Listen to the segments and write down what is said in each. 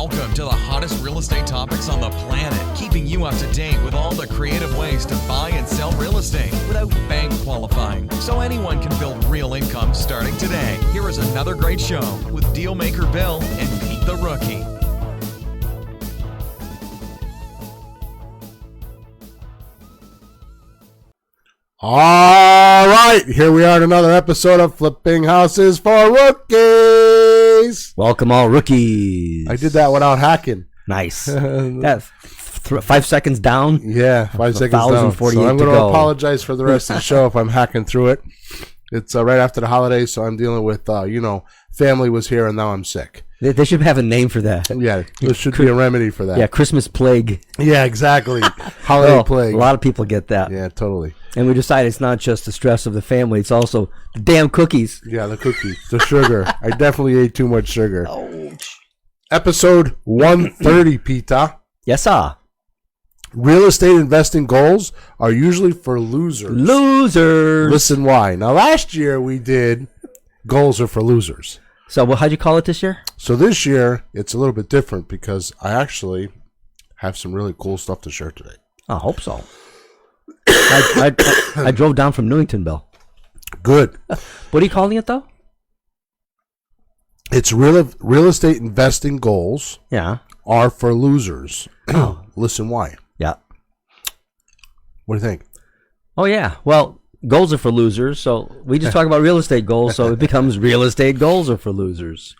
Welcome to the hottest real estate topics on the planet, keeping you up to date with all the creative ways to buy and sell real estate without bank qualifying, so anyone can build real income starting today. Here is another great show with Dealmaker Bill and Pete the Rookie. All right, here we are at another episode of Flipping Houses for Rookies. Welcome all rookies. I did that without hacking. Nice. That's 5 seconds down. Yeah, 5 seconds down. So I'm going to apologize for the rest of the show if I'm hacking through it. It's right after the holidays, so I'm dealing with, family was here and now I'm sick. They should have a name for that. Yeah, there should be a remedy for that. Yeah, Christmas plague. Yeah, exactly. Holiday plague. A lot of people get that. Yeah, totally. And we decided it's not just the stress of the family, it's also the damn cookies. Yeah, the cookies, the sugar. I definitely ate too much sugar. Ouch. Episode 130, Pita. Yes, sir. Real estate investing goals are usually for losers. Losers. Listen why. Now, last year we did goals are for losers. So how'd you call it this year? So this year, it's a little bit different because I actually have some really cool stuff to share today. I hope so. I drove down from Newington, Bill. Good. What are you calling it, though? It's real estate investing goals are for losers. Oh. Listen why. Yeah. What do you think? Oh, yeah. Well, goals are for losers, so we just talk about real estate goals, so it becomes real estate goals are for losers.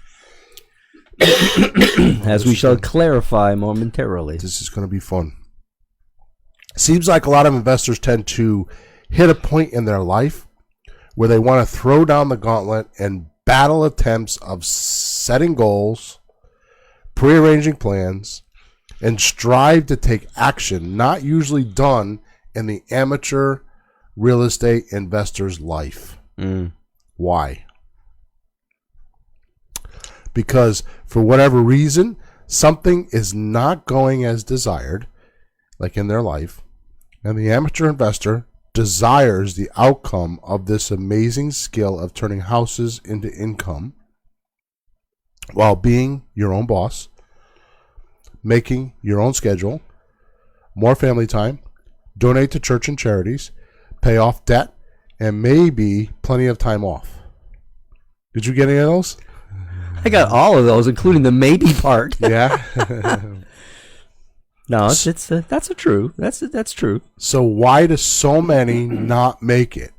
As we shall clarify momentarily. This is going to be fun. Seems like a lot of investors tend to hit a point in their life where they want to throw down the gauntlet and battle attempts of setting goals, prearranging plans, and strive to take action not usually done in the amateur real estate investor's life. Why? Because for whatever reason, something is not going as desired, like in their life, and the amateur investor desires the outcome of this amazing skill of turning houses into income while being your own boss, making your own schedule, more family time, donate to church and charities, pay off debt, and maybe plenty of time off. Did you get any of those? I got all of those, including the maybe part. Yeah. No, that's true. That's true. So why do so many not make it?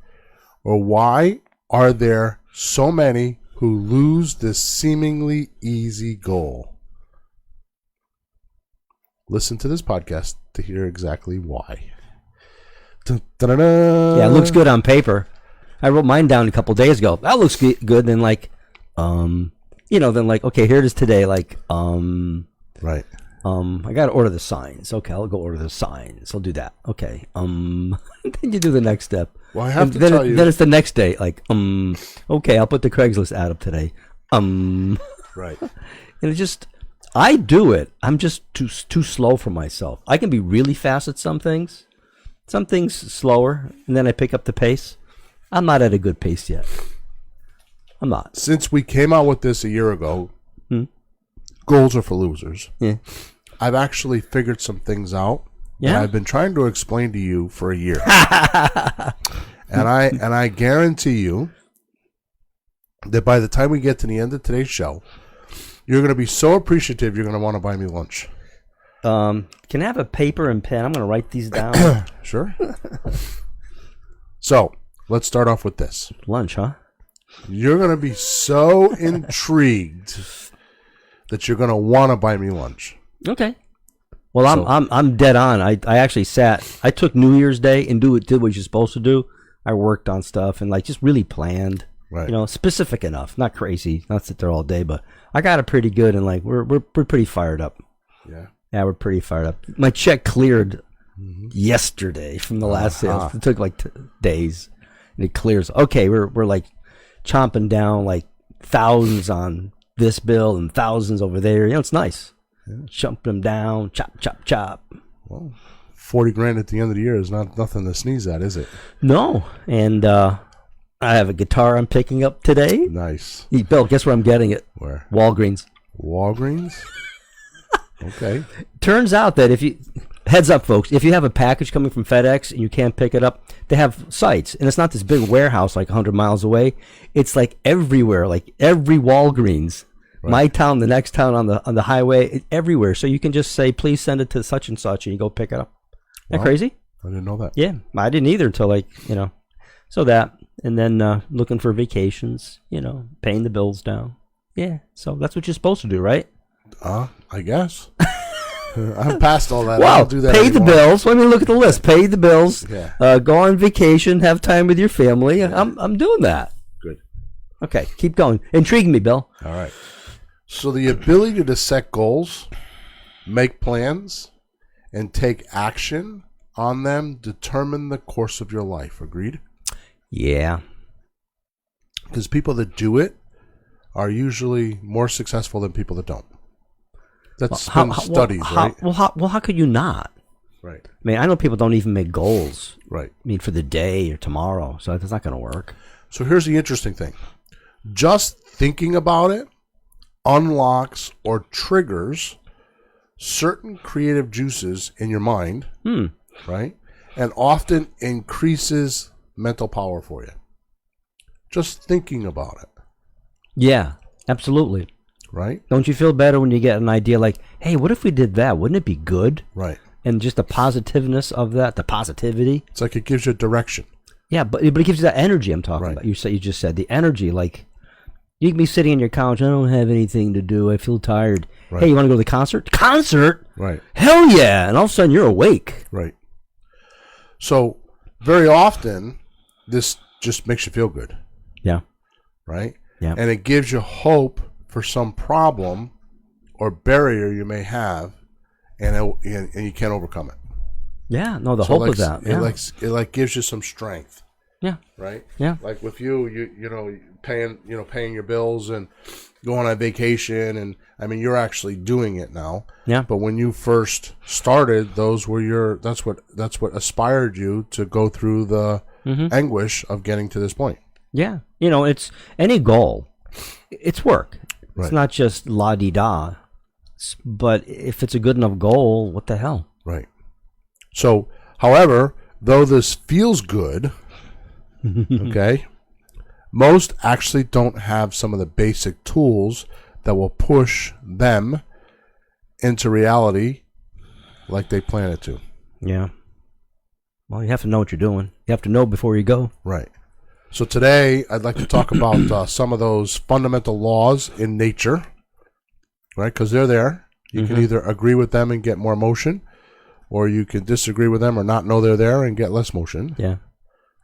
Or why are there so many who lose this seemingly easy goal? Listen to this podcast to hear exactly why. Da-da-da. Yeah, it looks good on paper. I wrote mine down a couple days ago. That looks good. Then okay, here it is today. Right. I got to order the signs. Okay, I'll go order the signs. I'll do that. Okay. Then you do the next step. Well, I have to tell you. Then it's the next day. Okay, I'll put the Craigslist ad up today. Right. And I do it. I'm just too slow for myself. I can be really fast at some things slower, and then I pick up the pace. I'm not at a good pace yet. I'm not. Since we came out with this a year ago, goals are for losers. Yeah. I've actually figured some things out that I've been trying to explain to you for a year. and I guarantee you that by the time we get to the end of today's show, you're going to be so appreciative you're going to want to buy me lunch. Can I have a paper and pen? I'm going to write these down. Sure. So, let's start off with this. Lunch, huh? You're going to be so intrigued that you're going to want to buy me lunch. Okay. Well, I'm dead on. I actually I took New Year's Day and did what you're supposed to do. I worked on stuff and just really planned. Right. Specific enough, not crazy, not sit there all day, but I got it pretty good and we're pretty fired up. Yeah. Yeah, we're pretty fired up. My check cleared yesterday from the last sale. It took days, and it clears. Okay, we're chomping down thousands on this bill and thousands over there. It's nice. Yeah. Chomp them down, chop, chop, chop. Well, $40,000 at the end of the year is nothing to sneeze at, is it? No, and I have a guitar I'm picking up today. Nice. Hey, Bill, guess where I'm getting it? Where? Walgreens. Walgreens? Okay. Turns out that heads up, folks, if you have a package coming from FedEx and you can't pick it up, they have sites, and it's not this big warehouse like 100 miles away. It's like everywhere, like every Walgreens, my town, the next town on the highway, everywhere. So you can just say, please send it to such and such, and you go pick it up. Isn't that crazy? I didn't know that. Yeah, I didn't either until so that, and then looking for vacations, paying the bills down. Yeah, so that's what you're supposed to do, right? I guess. I'm past all that. I Well, don't do that pay anymore. the bills. Let me look at the list. Pay the bills. Yeah. Go on vacation. Have time with your family. I'm doing that. Good. Okay, keep going. Intrigue me, Bill. All right. So the ability to set goals, make plans, and take action on them determine the course of your life. Agreed? Yeah. Because people that do it are usually more successful than people that don't. That's been studies, right? How could you not? Right. I mean, I know people don't even make goals. Right. I mean, for the day or tomorrow, so that's not going to work. So here's the interesting thing. Just thinking about it unlocks or triggers certain creative juices in your mind, right? And often increases mental power for you. Just thinking about it, Yeah, absolutely. right? Don't you feel better when you get an idea like, hey, what if we did that? Wouldn't it be good? Right. And just the positiveness of that, the positivity. It's like it gives you direction. Yeah, but it gives you that energy I'm talking Right. about. You just said the energy. Like, you can be sitting on your couch. I don't have anything to do. I feel tired. Right. Hey, you want to go to the concert? Concert? Right. Hell yeah! And all of a sudden you're awake. Right. So very often this just makes you feel good, Yeah. right? Yeah. And it gives you hope for some problem or barrier you may have, and you can't overcome it. Yeah. No, the So hope of that. Yeah. It gives you some strength, Yeah. right? Yeah. Like with you paying your bills and going on vacation, and I mean you're actually doing it now. Yeah. But when you first started, those were that's what aspired you to go through the anguish of getting to this point. Yeah. It's any goal. It's work. Right. It's not just la-di-da. But if it's a good enough goal, what the hell? Right. So, however, though this feels good, okay, most actually don't have some of the basic tools that will push them into reality like they plan it to. Yeah. Well, you have to know what you're doing. You have to know before you go. Right. So today, I'd like to talk about some of those fundamental laws in nature, right? Because they're there. You can either agree with them and get more motion, or you can disagree with them or not know they're there and get less motion, Yeah.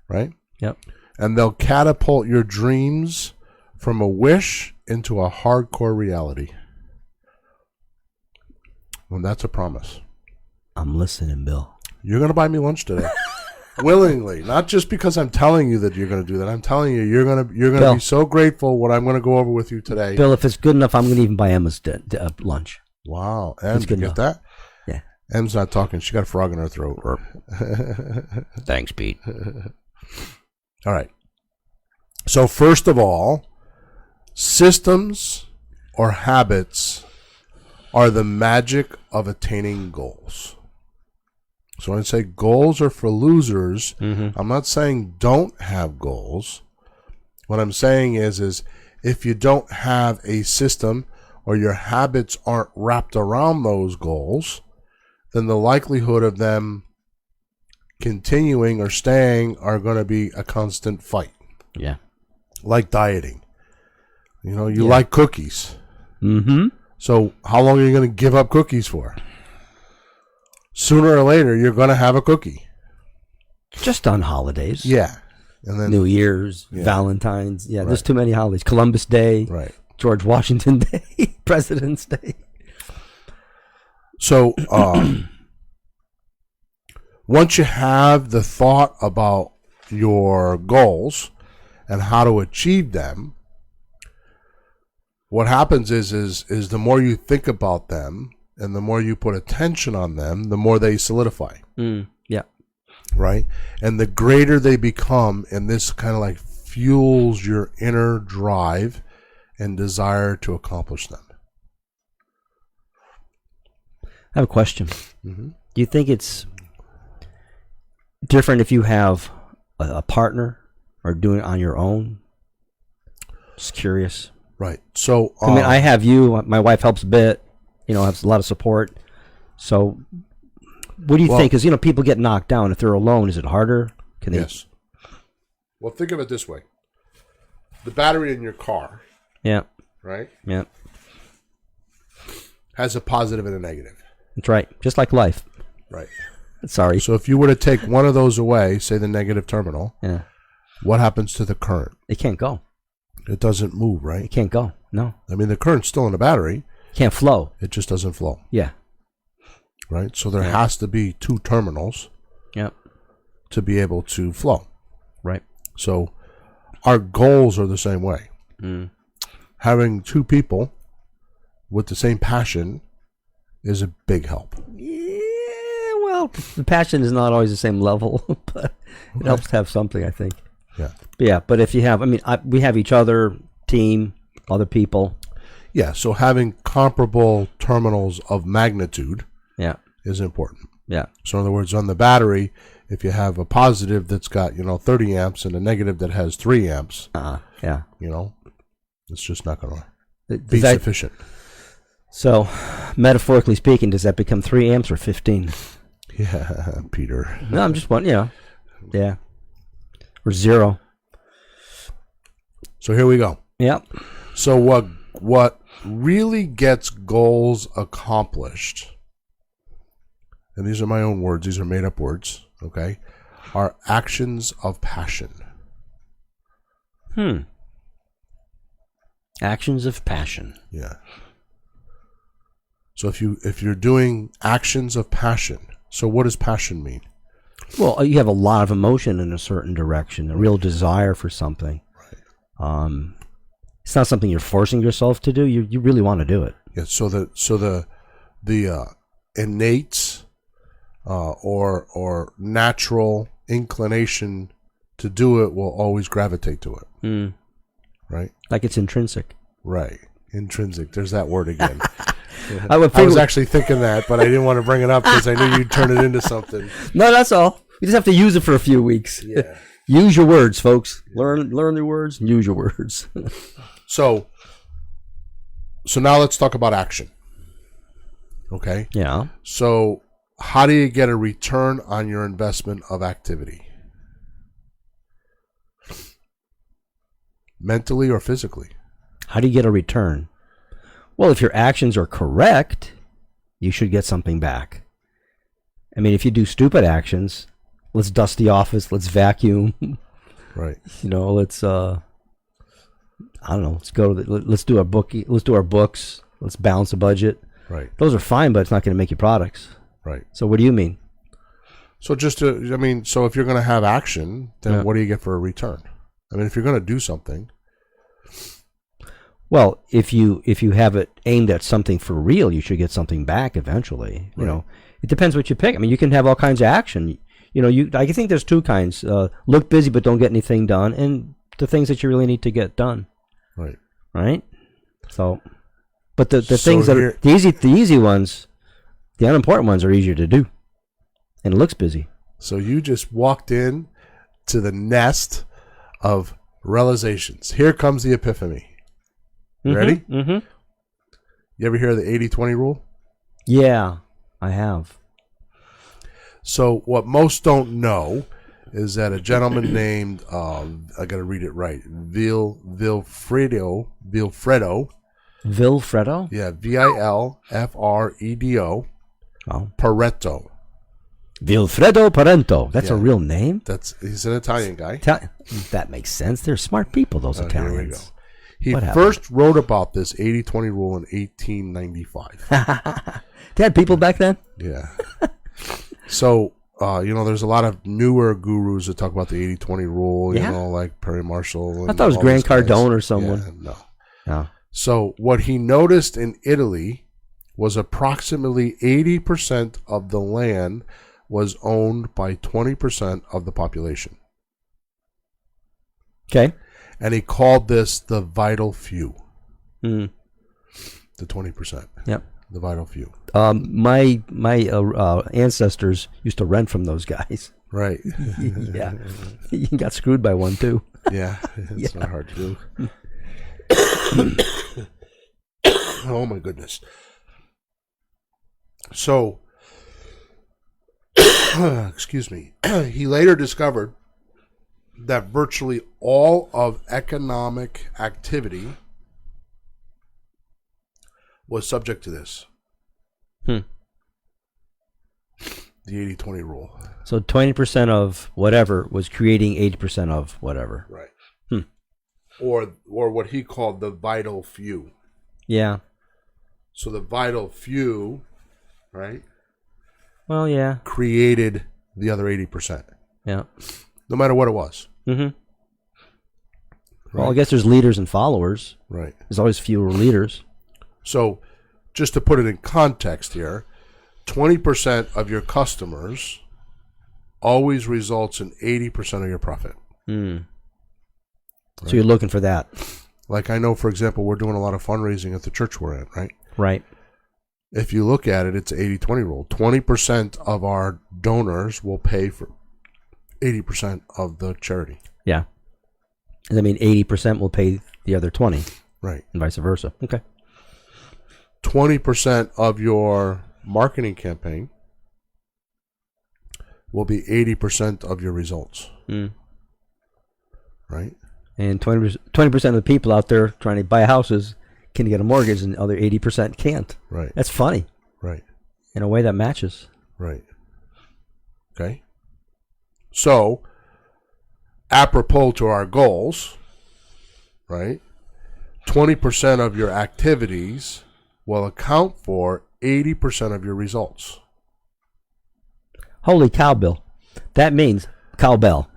right? Yep. And they'll catapult your dreams from a wish into a hardcore reality. And that's a promise. I'm listening, Bill. You're going to buy me lunch today. Willingly, not just because I'm telling you that you're going to do that. I'm telling you, you're going to Bill. be so grateful what I'm going to go over with you today. Bill, if it's good enough, I'm going to even buy Emma's lunch. Wow, That's Em, good you get that? Yeah. Em's not talking. She got a frog in her throat. Thanks, Pete. All right. So first of all, systems or habits are the magic of attaining goals. So when I say goals are for losers, I'm not saying don't have goals. What I'm saying is if you don't have a system or your habits aren't wrapped around those goals, then the likelihood of them continuing or staying are going to be a constant fight. Yeah. Like dieting. You like cookies. Mm-hmm. So how long are you going to give up cookies for? Sooner or later, you're going to have a cookie. Just on holidays. Yeah. And then New Year's, Yeah. Valentine's. Yeah, there's Right. too many holidays. Columbus Day, right. George Washington Day, President's Day. So once you have the thought about your goals and how to achieve them, what happens is the more you think about them and the more you put attention on them, the more they solidify, Yeah. right? And the greater they become, and this kind of like fuels your inner drive and desire to accomplish them. I have a question. Mm-hmm. Do you think it's different if you have a partner or doing it on your own? Just curious. Right. So I mean, I have you. My wife helps a bit. Has a lot of support. So, what do you think? Because people get knocked down if they're alone. Is it harder? Can they? Yes. Well, think of it this way: the battery in your car, Yeah. right, Yeah. has a positive and a negative. That's right. Just like life. Right. Sorry. So if you were to take one of those away, say the negative terminal, Yeah. what happens to the current? It can't go. It doesn't move, It right? can't go. No. I mean, the current's still in the battery. It can't flow. It just doesn't flow, Yeah. right? So there has to be two terminals Yep. to be able to flow. Right. So our goals are the same way. Mm. Having two people with the same passion is a big help. Yeah. Well, the passion is not always the same level, but it helps to have something, I think. Yeah. Yeah. But if you have, we have each other, team, other people. Yeah, so having comparable terminals of magnitude Yeah. is important. Yeah. So in other words, on the battery, if you have a positive that's got, 30 amps and a negative that has 3 amps, Yeah. it's just not going to Does be that- sufficient. So, metaphorically speaking, does that become 3 amps or 15? Yeah, Peter. No, I'm just wondering, Yeah. Or 0. So here we go. Yep. So what really gets goals accomplished, and these are my own words, these are made up words, okay, are actions of passion. Actions of passion. Yeah. So if you're doing actions of passion, so what does passion mean? Well, you have a lot of emotion in a certain direction, a real desire for something. Right. It's not something you're forcing yourself to do. You really want to do it. Yeah. So the innate or natural inclination to do it will always gravitate to it. Right. Like it's intrinsic. Right. Intrinsic. There's that word again. I was actually thinking that, but I didn't want to bring it up because I knew you'd turn it into something. No, that's all. You just have to use it for a few weeks. Yeah. Use your words, folks. Learn the words. Use your words. So now let's talk about action. Okay? Yeah. So how do you get a return on your investment of activity? Mentally or physically? How do you get a return? Well, if your actions are correct, you should get something back. I mean, if you do stupid actions, let's dust the office, let's vacuum. Right. Let's I don't know, let's do our books, let's balance the budget. Right. Those are fine, but it's not going to make you products. Right. So what do you mean? So so if you're going to have action, then what do you get for a return? I mean, if you're going to do something. Well, if you have it aimed at something for real, you should get something back eventually. Right. It depends what you pick. I mean, you can have all kinds of action. I think there's two kinds: look busy but don't get anything done, and the things that you really need to get done. Right. Right. So, but the things that are the easy ones, the unimportant ones are easier to do, and it looks busy. So you just walked in to the nest of realizations. Here comes the epiphany. Ready? Mm-hmm. You ever hear of the 80-20 rule? Yeah, I have. So what most don't know is that a gentleman named, I got to read it right, Vilfredo. Vilfredo? Yeah, Vilfredo. Oh. Pareto. Vilfredo Parento. That's a Yeah. real name? He's an Italian guy. That makes sense. They're smart people, those Italians. Here we go. He What first wrote about this 80-20 rule in 1895. They had people back then? Yeah. So, there's a lot of newer gurus that talk about the 80-20 rule, Yeah. like Perry Marshall. I thought it was all Grant these guys. Cardone or someone. Yeah, no. No. So what he noticed in Italy was approximately 80% of the land was owned by 20% of the population. Okay. And he called this the vital few, Mm. the 20%. Yep. The vital few. My ancestors used to rent from those guys. Right. Yeah. You got screwed by one, too. Yeah. It's not hard to do. Oh, my goodness. So, excuse me. He later discovered that virtually all of economic activity was subject to this. The 80-20 rule. So 20% of whatever was creating 80% of whatever. Right. Or what he called the vital few. Yeah. So the vital few, right, Well, yeah. created the other 80%. Yeah. No matter what it was. Mm-hmm. Well, I guess there's leaders and followers. Right. There's always fewer leaders. So just to put it in context here, 20% of your customers always results in 80% of your profit. Right. So you're looking for that. Like I know, for example, we're doing a lot of fundraising at the church we're in, right? Right. If you look at it, it's an 80-20 rule. 20% of our donors will pay for 80% of the charity. Yeah. Does that mean 80% will pay the other 20? Right. And vice versa. Okay. 20% of your marketing campaign will be 80% of your results. Right? And 20% of the people out there trying to buy houses can get a mortgage and the other 80% can't. Right. That's funny. Right. In a way that matches. Right. Okay. So, apropos to our goals, right? 20% of your activities will account for 80% of your results. Holy cow, Bill. That means, Bill.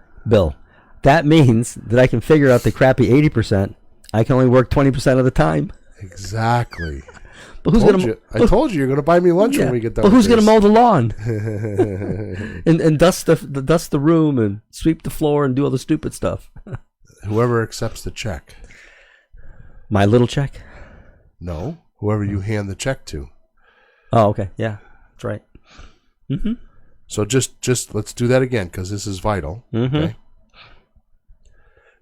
That means that I can figure out the crappy 80%. I can only work 20% of the time. Exactly. But who's I told you you're going to buy me lunch when we get done. But who's going to mow the lawn? and dust the room and sweep the floor and do all the stupid stuff? Whoever accepts the check. My little check? No. Whoever you hand the check to. Oh, okay. Yeah. That's right. Mm-hmm. So just let's do that again because this is vital. Mm-hmm. Okay.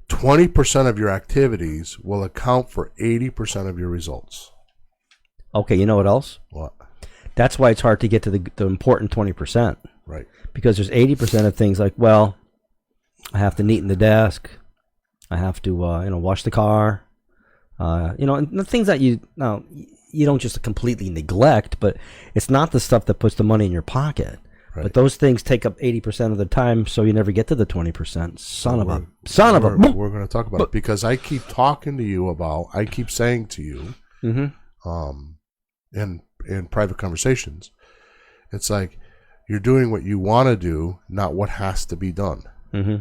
20% of your activities will account for 80% of your results. Okay, you know what else? What? That's why it's hard to get to the important 20%. Right. Because there's 80% of things like, well, I have to neaten the desk. I have to, wash the car. And the things that you don't just completely neglect, but it's not the stuff that puts the money in your pocket. Right. But those things take up 80% of the time, so you never get to the 20%. We're going to talk about it because I keep talking to you about. I keep saying to you, in private conversations, it's like you're doing what you want to do, not what has to be done. Mm-hmm.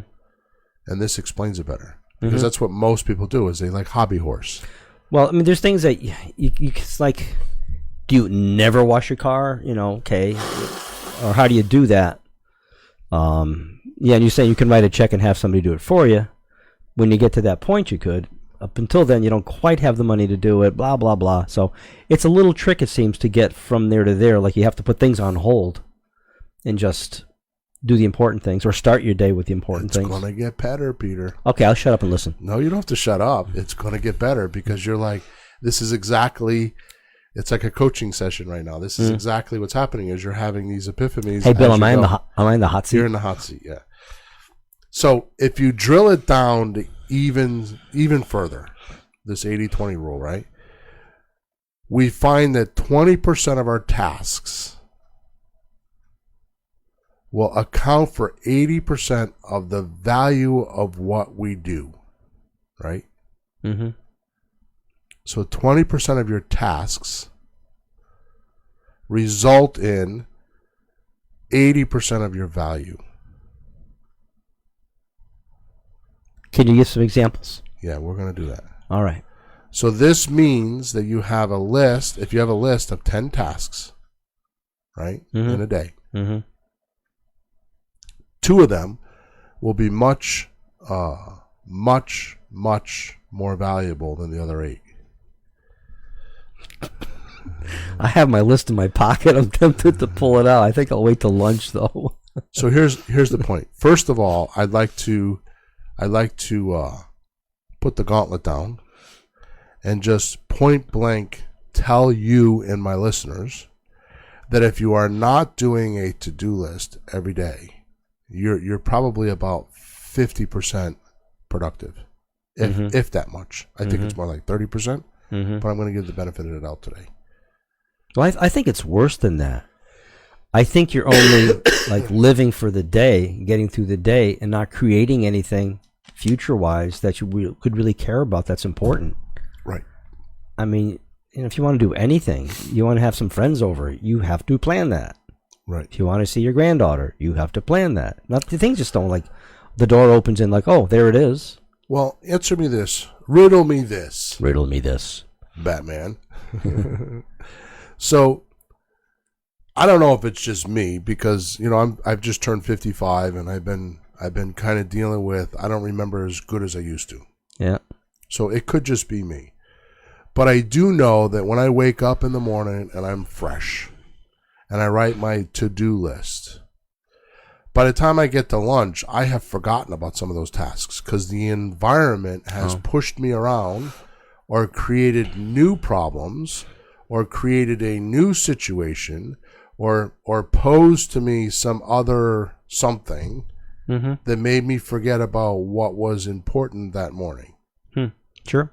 And this explains it better because that's what most people do. Is they like hobby horse. Well, I mean, there's things that you it's like, do you never wash your car? Okay. Or how do you do that? And you say you can write a check and have somebody do it for you. When you get to that point, you could. Up until then, you don't quite have the money to do it, blah, blah, blah. So it's a little trick, it seems, to get from there to there. Like you have to put things on hold and just do the important things or start your day with the important things. It's going to get better, Peter. Okay, I'll shut up and listen. No, you don't have to shut up. It's going to get better because you're like, this is exactly... It's like a coaching session right now. This is exactly what's happening is you're having these epiphanies. Hey, Bill, am I in the hot seat? You're in the hot seat, yeah. So if you drill it down to even further, this 80-20 rule, right? We find that 20% of our tasks will account for 80% of the value of what we do, right? Mm-hmm. So 20% of your tasks result in 80% of your value. Can you give some examples? Yeah, we're going to do that. All right. So this means that you have a list, if you have a list of 10 tasks, right, in a day, 2 of them will be much more valuable than the other 8. I have my list in my pocket. I'm tempted to pull it out. I think I'll wait till lunch though. So here's the point. First of all, I'd like to put the gauntlet down and just point blank tell you and my listeners that if you are not doing a to-do list every day, you're probably about 50% productive, if that much. I think it's more like 30%, but I'm going to give the benefit of the doubt today. Well, I think it's worse than that. I think you're only like living for the day, getting through the day, and not creating anything future-wise that you could really care about that's important. Right. I mean, if you want to do anything, you want to have some friends over, you have to plan that. Right. If you want to see your granddaughter, you have to plan that. Not the things just don't like the door opens and like, oh, there it is. Well, answer me this. Riddle me this. Riddle me this. Batman. So I don't know if it's just me because I've just turned 55 and I've been kind of dealing with I don't remember as good as I used to. Yeah. So it could just be me. But I do know that when I wake up in the morning and I'm fresh and I write my to-do list, by the time I get to lunch, I have forgotten about some of those tasks because the environment has pushed me around or created new problems or created a new situation or posed to me some other something that made me forget about what was important that morning. Sure.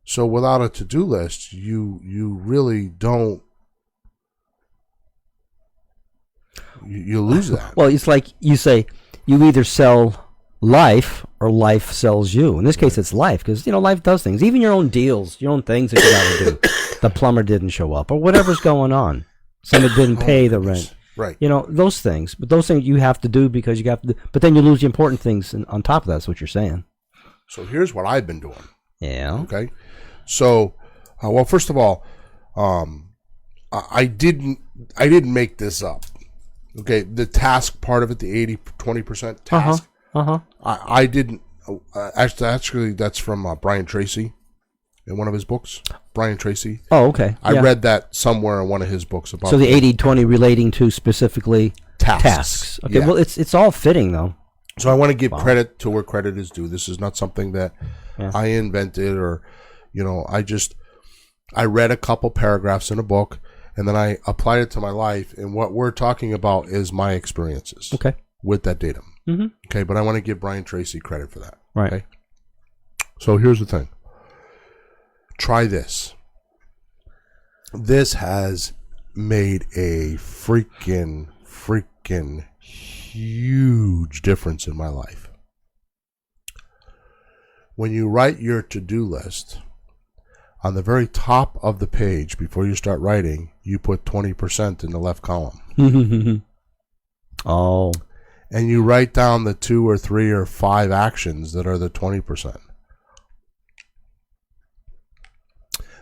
So without a to-do list, you really don't. You lose that. Well, it's like you say, you either sell life or life sells you. In this case, it's life because life does things. Even your own deals, your own things that you got to do. The plumber didn't show up, or whatever's going on. Somebody didn't pay the rent. Right. Those things. But those things you have to do because you have to do. But then you lose the important things on top of that. That's what you're saying. So here's what I've been doing. Yeah. Okay. So, well, first of all, I didn't make this up. Okay, the task part of it, the 80-20% task. I didn't. Actually, that's from Brian Tracy in one of his books. Brian Tracy. Oh, okay. I read that somewhere in one of his books about. So the 80-20 relating to specifically tasks. Okay. Yeah. Well, it's all fitting though. So I want to give credit to where credit is due. This is not something that I invented or, I read a couple paragraphs in a book and then I applied it to my life. And what we're talking about is my experiences with that datum. Okay. But I want to give Brian Tracy credit for that. Right. Okay. So here's the thing. Try this. This has made a freaking huge difference in my life. When you write your to-do list, on the very top of the page, before you start writing, you put 20% in the left column. Oh. And you write down the 2 or 3 or 5 actions that are the 20%.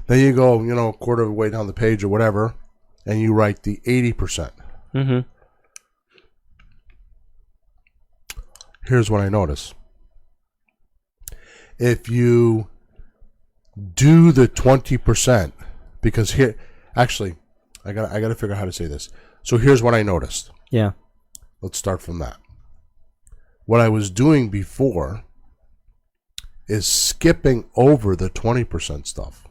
Then you go, a quarter of the way down the page or whatever, and you write the 80%. Here's what I notice. If you do the 20%, because here, actually, I got to figure out how to say this. So here's what I noticed. Yeah. Let's start from that. What I was doing before is skipping over the 20% stuff,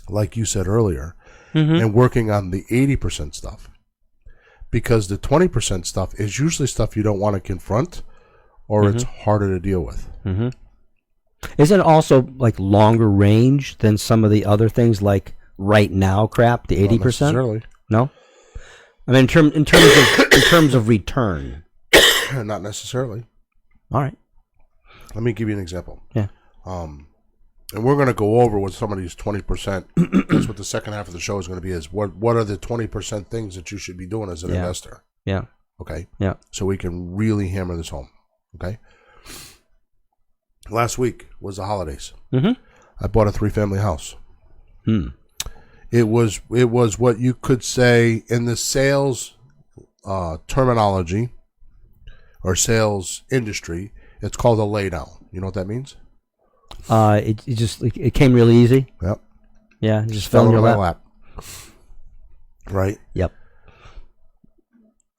like you said earlier, and working on the 80% stuff. Because the 20% stuff is usually stuff you don't want to confront or it's harder to deal with. Isn't it also like longer range than some of the other things like right now crap, the 80%? Not necessarily. No? I mean in terms of return. Not necessarily. All right. Let me give you an example. Yeah. And we're going to go over what some of these 20%, that's what the second half of the show is going to be, is what are the 20% things that you should be doing as an investor? Yeah. Okay? Yeah. So we can really hammer this home. Okay? Last week was the holidays. I bought a 3-family house. It was what you could say in the sales terminology or sales industry, it's called a laydown. You know what that means? It came really easy. Yep. Yeah, it just fell in your my lap. Right? Yep.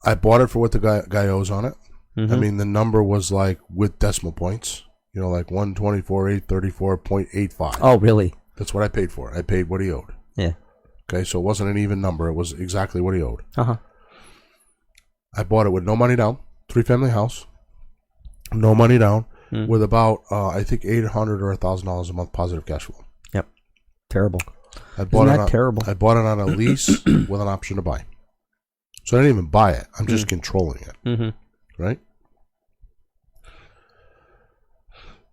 I bought it for what the guy owes on it. Mm-hmm. I mean, the number was like with decimal points. You know, like 124,834.85. Oh, really? That's what I paid for. I paid what he owed. Yeah. Okay, so it wasn't an even number. It was exactly what he owed. Uh-huh. I bought it with no money down, 3-family house, no money down, with about I think $800 or $1,000 a month positive cash flow. Yep. Terrible. Isn't that terrible? I bought it on a lease with an option to buy. So I didn't even buy it. I'm just controlling it. Mm-hmm. Right?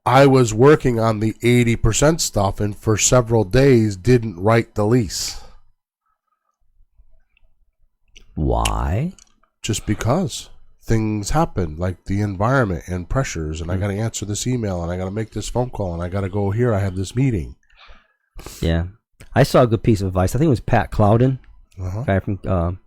I was working on the 80% stuff and for several days didn't write the lease. Why? Just because things happen, like the environment and pressures, and I got to answer this email, and I got to make this phone call, and I got to go here. I have this meeting. Yeah. I saw a good piece of advice. I think it was Pat Clouden, guy from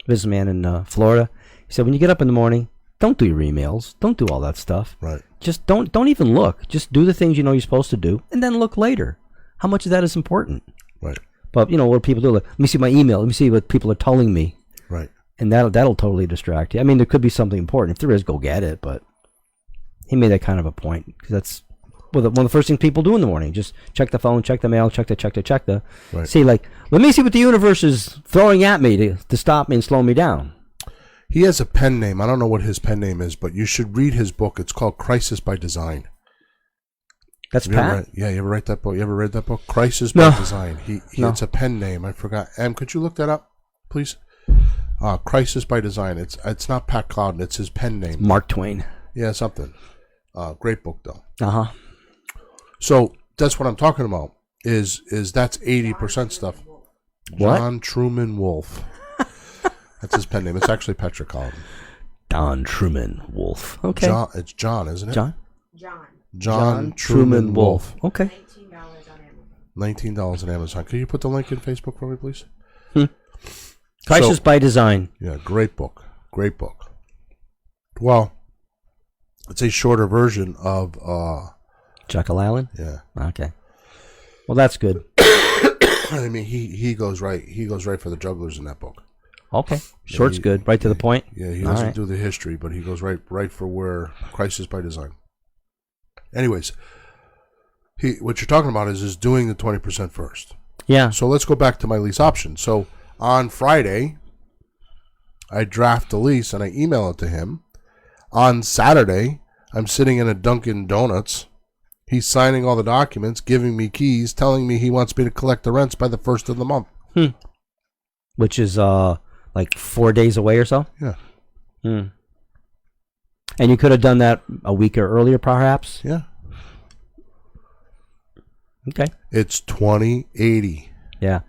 businessman in Florida. He said, when you get up in the morning, don't do your emails. Don't do all that stuff. Right. Just don't even look. Just do the things you know you're supposed to do, and then look later. How much of that is important? Right. But, you know, what people do, like, let me see my email. Let me see what people are telling me. Right. And that'll totally distract you. I mean, there could be something important. If there is, go get it. But he made that kind of a point, because that's one of the first things people do in the morning. Just check the phone, check the mail, check the. Right. See, like, let me see what the universe is throwing at me to stop me and slow me down. He has a pen name. I don't know what his pen name is, but you should read his book. It's called Crisis by Design. That's you Pat? you ever write that book? You ever read that book? Crisis No. by Design. No. It's a pen name. I forgot. Could you look that up, please? Crisis by Design. It's not Pat Clouden. It's his pen name. Mark Twain. Yeah, something. Great book though. Uh-huh. So that's what I'm talking about. Is that's 80% stuff. What? John Truman Wolfe. That's his pen name. It's actually Petra Clouden. Don Truman Wolfe. Okay. It's John, isn't it? John John Truman Wolfe. Okay. $19 on Amazon. Can you put the link in Facebook for me, please? Crisis by Design. Yeah, great book. Great book. Well, it's a shorter version of Jekyll Island? yeah. Okay. Well, that's good. I mean, he goes right for the jugglers in that book. Okay. Short's good. Right to the point. Yeah, he All doesn't right. do the history, but he goes right for where Crisis by Design. Anyways, what you're talking about is doing the 20% first. Yeah. So let's go back to my lease option. So on Friday, I draft the lease and I email it to him. On Saturday, I'm sitting in a Dunkin' Donuts. He's signing all the documents, giving me keys, telling me he wants me to collect the rents by the 1st of the month. Which is like 4 days away or so? Yeah. And you could have done that a week or earlier, perhaps? Yeah. Okay. It's 2080. Yeah.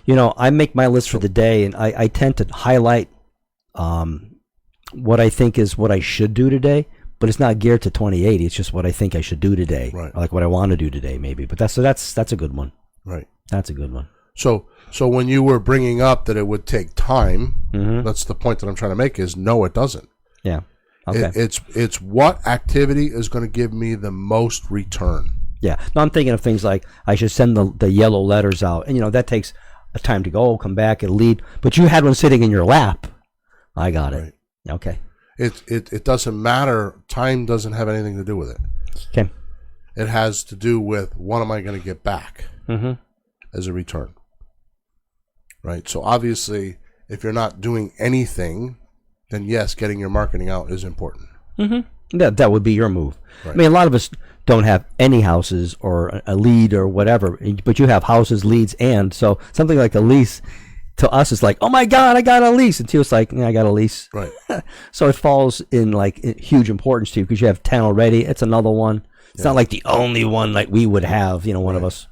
You know, I make my list for the day, and I tend to highlight what I think is what I should do today, but it's not geared to 2080. It's just what I think I should do today. Right. Or like what I want to do today, maybe. But that's a good one. Right. That's a good one. So when you were bringing up that it would take time, Mm-hmm. that's the point that I'm trying to make is no, it doesn't. Yeah. Okay. It's what activity is going to give me the most return. Yeah. No, I'm thinking of things like I should send the yellow letters out. And, you know, that takes a time to go, come back, and lead. But you had one sitting in your lap. I got it. Right. Okay. It doesn't matter. Time doesn't have anything to do with it. Okay. It has to do with what am I going to get back as a return. Right? So obviously, if you're not doing anything, then yes, getting your marketing out is important. That would be your move. Right. I mean, a lot of us don't have any houses or a lead or whatever, but you have houses, leads, and so something like a lease to us is like, oh my God, I got a lease. And to us, like, yeah, I got a lease. Right. So it falls in like huge importance to you because you have 10 already. It's another one. It's not like the only one like we would have, you know, one of us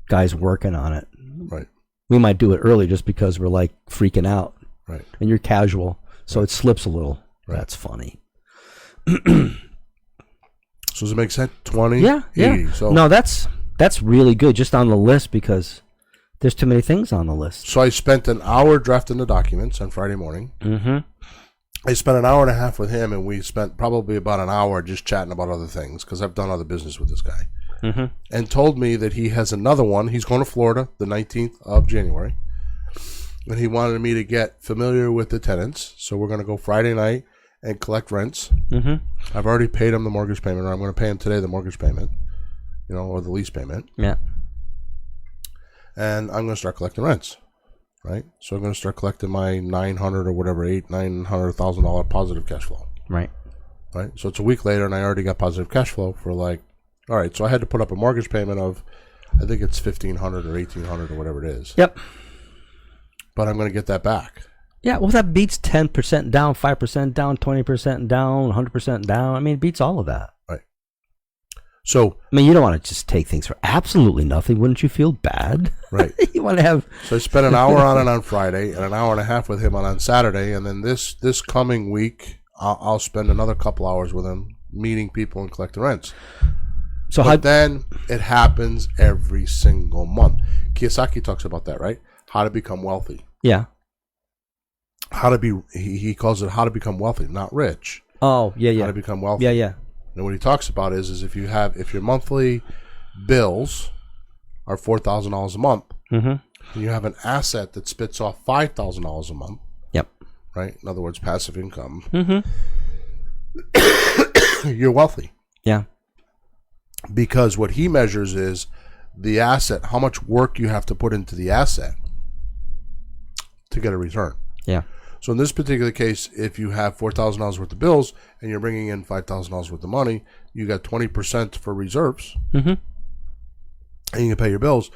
guys working on it. Right. We might do it early just because we're like freaking out. Right. And you're casual. So it slips a little. Right. That's funny. So does it make sense? 20? Yeah. 80. So, No, that's really good just on the list because there's too many things on the list. so I spent an hour drafting the documents on Friday morning. Mm-hmm. I spent an hour and a half with him, and we spent probably about an hour just chatting about other things because I've done other business with this guy. and told me that he has another one. He's going to Florida the 19th of January. And he wanted me to get familiar with the tenants. So we're going to go Friday night and collect rents. I've already paid him the mortgage payment, or I'm going to pay him today the mortgage payment, or the lease payment. Yeah. And I'm going to start collecting rents, right? So I'm going to start collecting my $900 or whatever, $900,000 positive cash flow. Right. Right. So it's a week later, and I already got positive cash flow for all right. So I had to put up a mortgage payment of, I think it's $1,500 or $1,800 or whatever it is. Yep. But I'm going to get that back. Yeah, well, that beats 10% down, 5% down, 20% down, 100% down. I mean, it beats all of that. Right. So, I mean, you don't want to just take things for absolutely nothing. Wouldn't you feel bad? Right. You want to have. So I spent an hour on it on Friday and an hour and a half with him on Saturday, and then this coming week, I'll spend another couple hours with him meeting people and collecting rents. So then it happens every single month. Kiyosaki talks about that, right? How to become wealthy. Yeah. He calls it how to become wealthy, not rich. Oh, yeah. How to become wealthy. Yeah. And what he talks about is if your monthly bills are $4,000 a month, and you have an asset that spits off $5,000 a month. Yep. Right? In other words, passive income. You're wealthy. Yeah. Because what he measures is the asset, how much work you have to put into the asset to get a return. Yeah. So in this particular case, if you have $4,000 worth of bills and you're bringing in $5,000 worth of money, you got 20% for reserves, and you can pay your bills.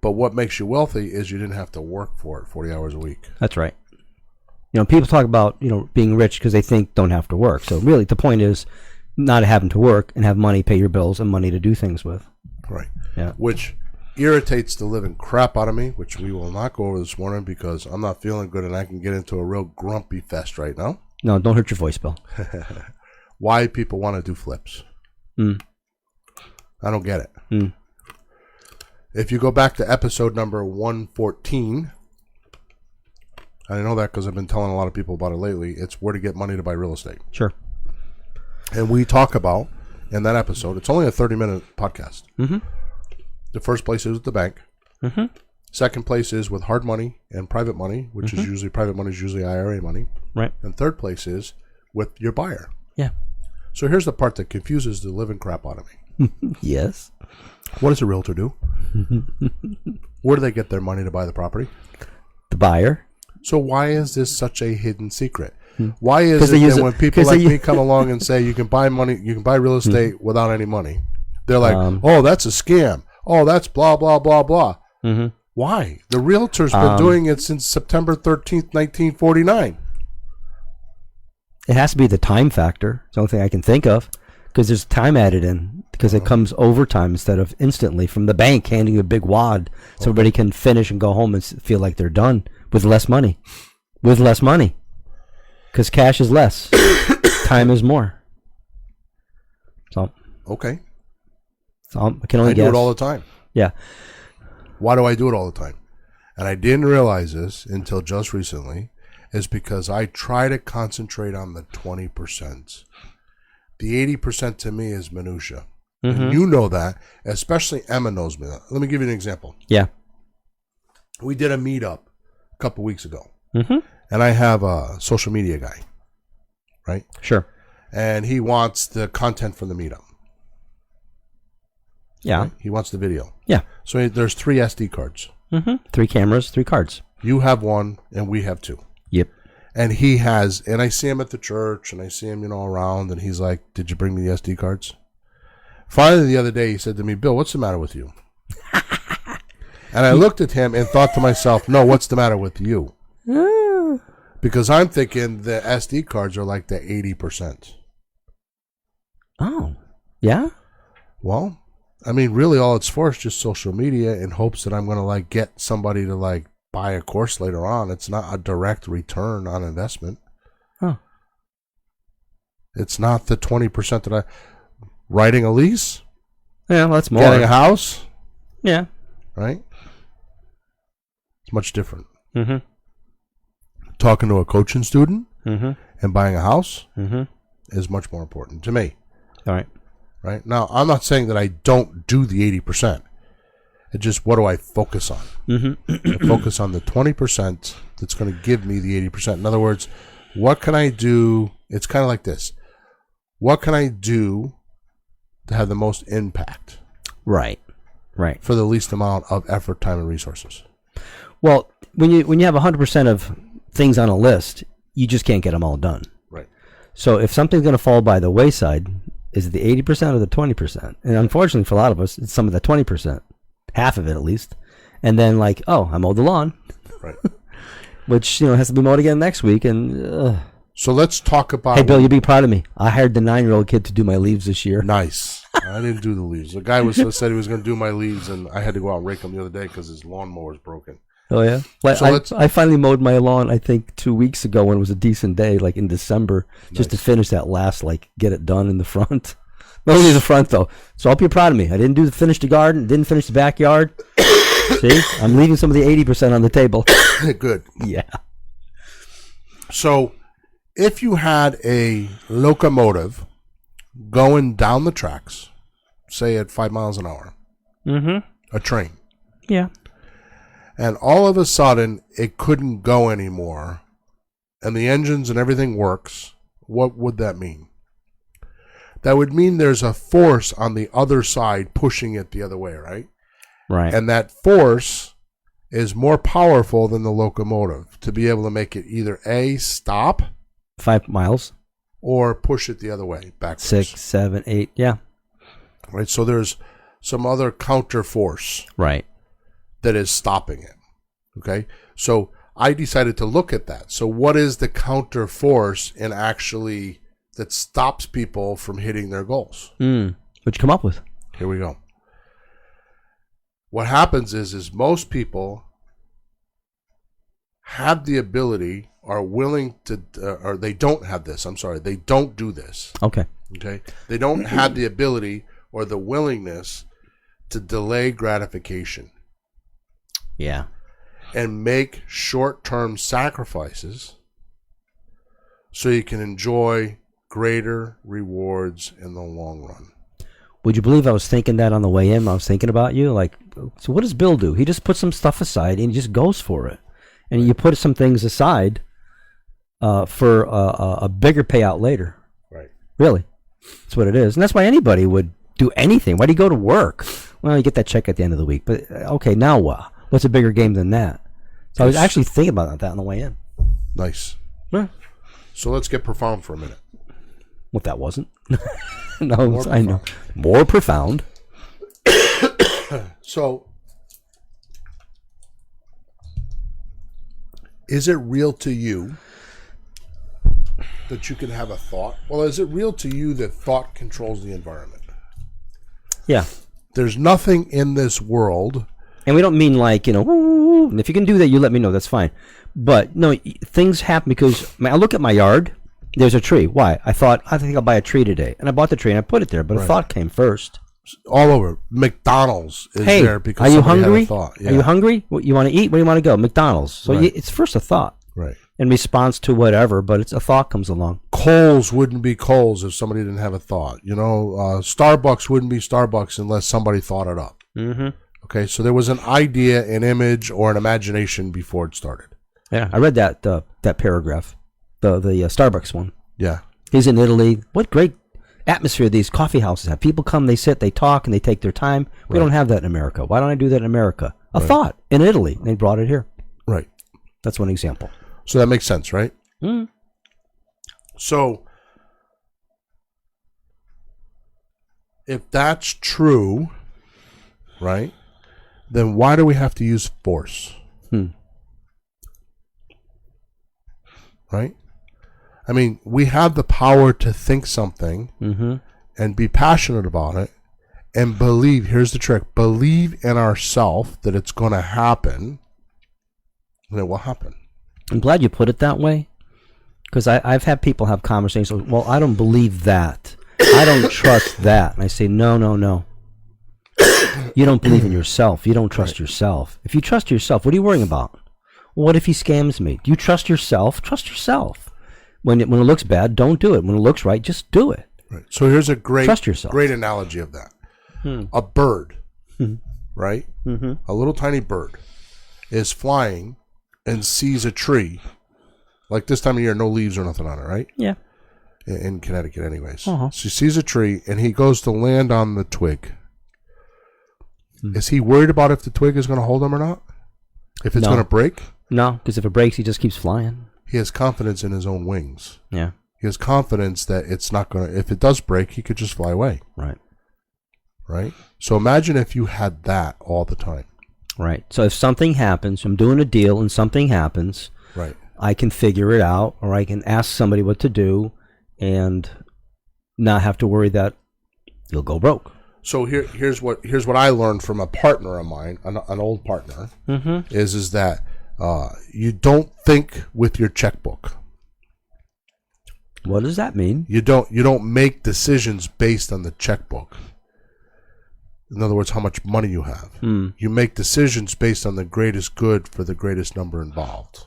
But what makes you wealthy is you didn't have to work for it 40 hours a week. That's right. People talk about being rich because they think don't have to work. So really, the point is not having to work and have money, pay your bills, and money to do things with. Right. Yeah. Which irritates the living crap out of me, which we will not go over this morning because I'm not feeling good and I can get into a real grumpy fest right now. No, don't hurt your voice, Bill. Why people want to do flips. I don't get it. If you go back to episode number 114, I know that because I've been telling a lot of people about it lately, it's where to get money to buy real estate. Sure. And we talk about, in that episode, it's only a 30-minute podcast. The first place is with the bank. Second place is with hard money and private money, which is usually private money is usually IRA money. Right. And third place is with your buyer. Yeah. So here's the part that confuses the living crap out of me. Yes. What does a realtor do? Where do they get their money to buy the property? The buyer. So why is this such a hidden secret? Why is it that when people like me come along and say you can buy real estate without any money, they're like, oh, that's a scam. Oh, that's blah, blah, blah, blah. Why? The realtor's been doing it since September 13th, 1949. It has to be the time factor. It's the only thing I can think of because there's time added in because it comes over time instead of instantly from the bank handing you a big wad so everybody can finish and go home and feel like they're done with less money. With less money. Because cash is less. Time is more. So. Okay. So I can only guess. Do it all the time. Yeah. Why do I do it all the time? And I didn't realize this until just recently, is because I try to concentrate on the 20%. The 80% to me is minutia. And you know that, especially Emma knows me that. Let me give you an example. Yeah. We did a meetup a couple weeks ago. And I have a social media guy, right? Sure. And he wants the content from the meetup. Yeah. Right? He wants the video. Yeah. So there's 3 SD cards. 3 cameras, 3 cards. You have 1 and we have 2. Yep. And he has, and I see him at the church and I see him, around, and he's like, did you bring me the SD cards? Finally, the other day, he said to me, Bill, what's the matter with you? And I looked at him and thought to myself, no, what's the matter with you? Because I'm thinking the SD cards are like the 80%. Oh, yeah? Well, I mean, really all it's for is just social media in hopes that I'm going to get somebody to buy a course later on. It's not a direct return on investment. Huh. It's not the 20% that writing a lease. Yeah, that's more. Getting a house. Yeah. Right? It's much different. Talking to a coaching student and buying a house is much more important to me. All right. Right? Now, I'm not saying that I don't do the 80%. It's just, what do I focus on? I focus on the 20% that's going to give me the 80%. In other words, what can I do? It's kind of like this. What can I do to have the most impact? Right. For the least amount of effort, time, and resources. Well, when you have 100% of things on a list, you just can't get them all done. Right. So if something's going to fall by the wayside, is it the 80% or the 20%? And unfortunately for a lot of us, it's some of the 20%, half of it at least. And then like, oh, I mowed the lawn. Right. Which, has to be mowed again next week. And so let's talk about... Hey, Bill, you'd be proud of me. I hired the 9-year-old kid to do my leaves this year. Nice. I didn't do the leaves. The guy said he was going to do my leaves, and I had to go out and rake them the other day because his lawnmower is broken. Oh, yeah? I finally mowed my lawn, I think, 2 weeks ago when it was a decent day, like in December, just to finish that last, get it done in the front. Not only the front, though. So I hope you're proud of me. I didn't finish the garden, didn't finish the backyard. See? I'm leaving some of the 80% on the table. Good. Yeah. So if you had a locomotive going down the tracks, say at 5 miles an hour, a train. Yeah. And all of a sudden, it couldn't go anymore, and the engines and everything works, what would that mean? That would mean there's a force on the other side pushing it the other way, right? Right. And that force is more powerful than the locomotive to be able to make it either A, stop 5 miles, or push it the other way, backwards. 6, 7, 8, yeah. Right, so there's some other counter force. Right. That is stopping it. Okay? So I decided to look at that. So what is the counter force in actually that stops people from hitting their goals? What'd you come up with? Here we go. What happens is most people have the ability, are willing to, or they don't have this. I'm sorry. They don't do this. Okay. Okay? They don't have the ability or the willingness to delay gratification. Yeah. And make short-term sacrifices so you can enjoy greater rewards in the long run. Would you believe I was thinking that on the way in? I was thinking about you. So what does Bill do? He just puts some stuff aside and he just goes for it. And you put some things aside for a bigger payout later. Right. Really. That's what it is. And that's why anybody would do anything. Why do you go to work? Well, you get that check at the end of the week. But, okay, now what? What's a bigger game than that? So I was actually thinking about that on the way in. Nice. Yeah. So let's get profound for a minute. What that wasn't? No, I know. More profound. So, is it real to you that you can have a thought? Well, is it real to you that thought controls the environment? Yeah. There's nothing in this world. And we don't mean woo, and if you can do that, you let me know. That's fine. But no, things happen because I look at my yard. There's a tree. Why? I think I'll buy a tree today, and I bought the tree and I put it there. But a thought came first. All over. McDonald's is there because are you somebody hungry? had a thought. Yeah. Are you hungry? What you want to eat? Where do you want to go? McDonald's. So it's first a thought. Right. In response to whatever, but it's a thought comes along. Kohl's wouldn't be Kohl's if somebody didn't have a thought. Starbucks wouldn't be Starbucks unless somebody thought it up. Mm-hmm. Okay, so there was an idea, an image, or an imagination before it started. Yeah, I read that paragraph, the Starbucks one. Yeah. He's in Italy. What great atmosphere these coffee houses have. People come, they sit, they talk, and they take their time. We don't have that in America. Why don't I do that in America? A thought in Italy. And they brought it here. Right. That's one example. So that makes sense, right? Mm. So if that's true, right, then why do we have to use force? Right? I mean, we have the power to think something and be passionate about it and believe, here's the trick, believe in ourselves that it's going to happen, and it will happen. I'm glad you put it that way, because I've had people have conversations, well, I don't believe that. I don't trust that. And I say, no. You don't believe in yourself. You don't trust yourself. If you trust yourself, what are you worrying about? What if he scams me? Do you trust yourself? Trust yourself. When it looks bad, don't do it. When it looks right, just do it. Right. So here's a Trust yourself. great analogy of that. A bird, right? Mm-hmm. A little tiny bird is flying and sees a tree. Like this time of year, no leaves or nothing on it, right? Yeah. In Connecticut, anyways. Uh-huh. So he sees a tree and he goes to land on the twig. Is he worried about if the twig is going to hold him or not? If it's No. going to break? No, because if it breaks, he just keeps flying. He has confidence in his own wings. Yeah. He has confidence that it's not going to, if it does break, he could just fly away. Right. Right? So imagine if you had that all the time. Right. So if something happens, I'm doing a deal and something happens, Right. I can figure it out, or I can ask somebody what to do and not have to worry that you'll go broke. So here's what I learned from a partner of mine, an old partner, is that you don't think with your checkbook. What does that mean? You don't make decisions based on the checkbook. In other words, how much money you have. You make decisions based on the greatest good for the greatest number involved.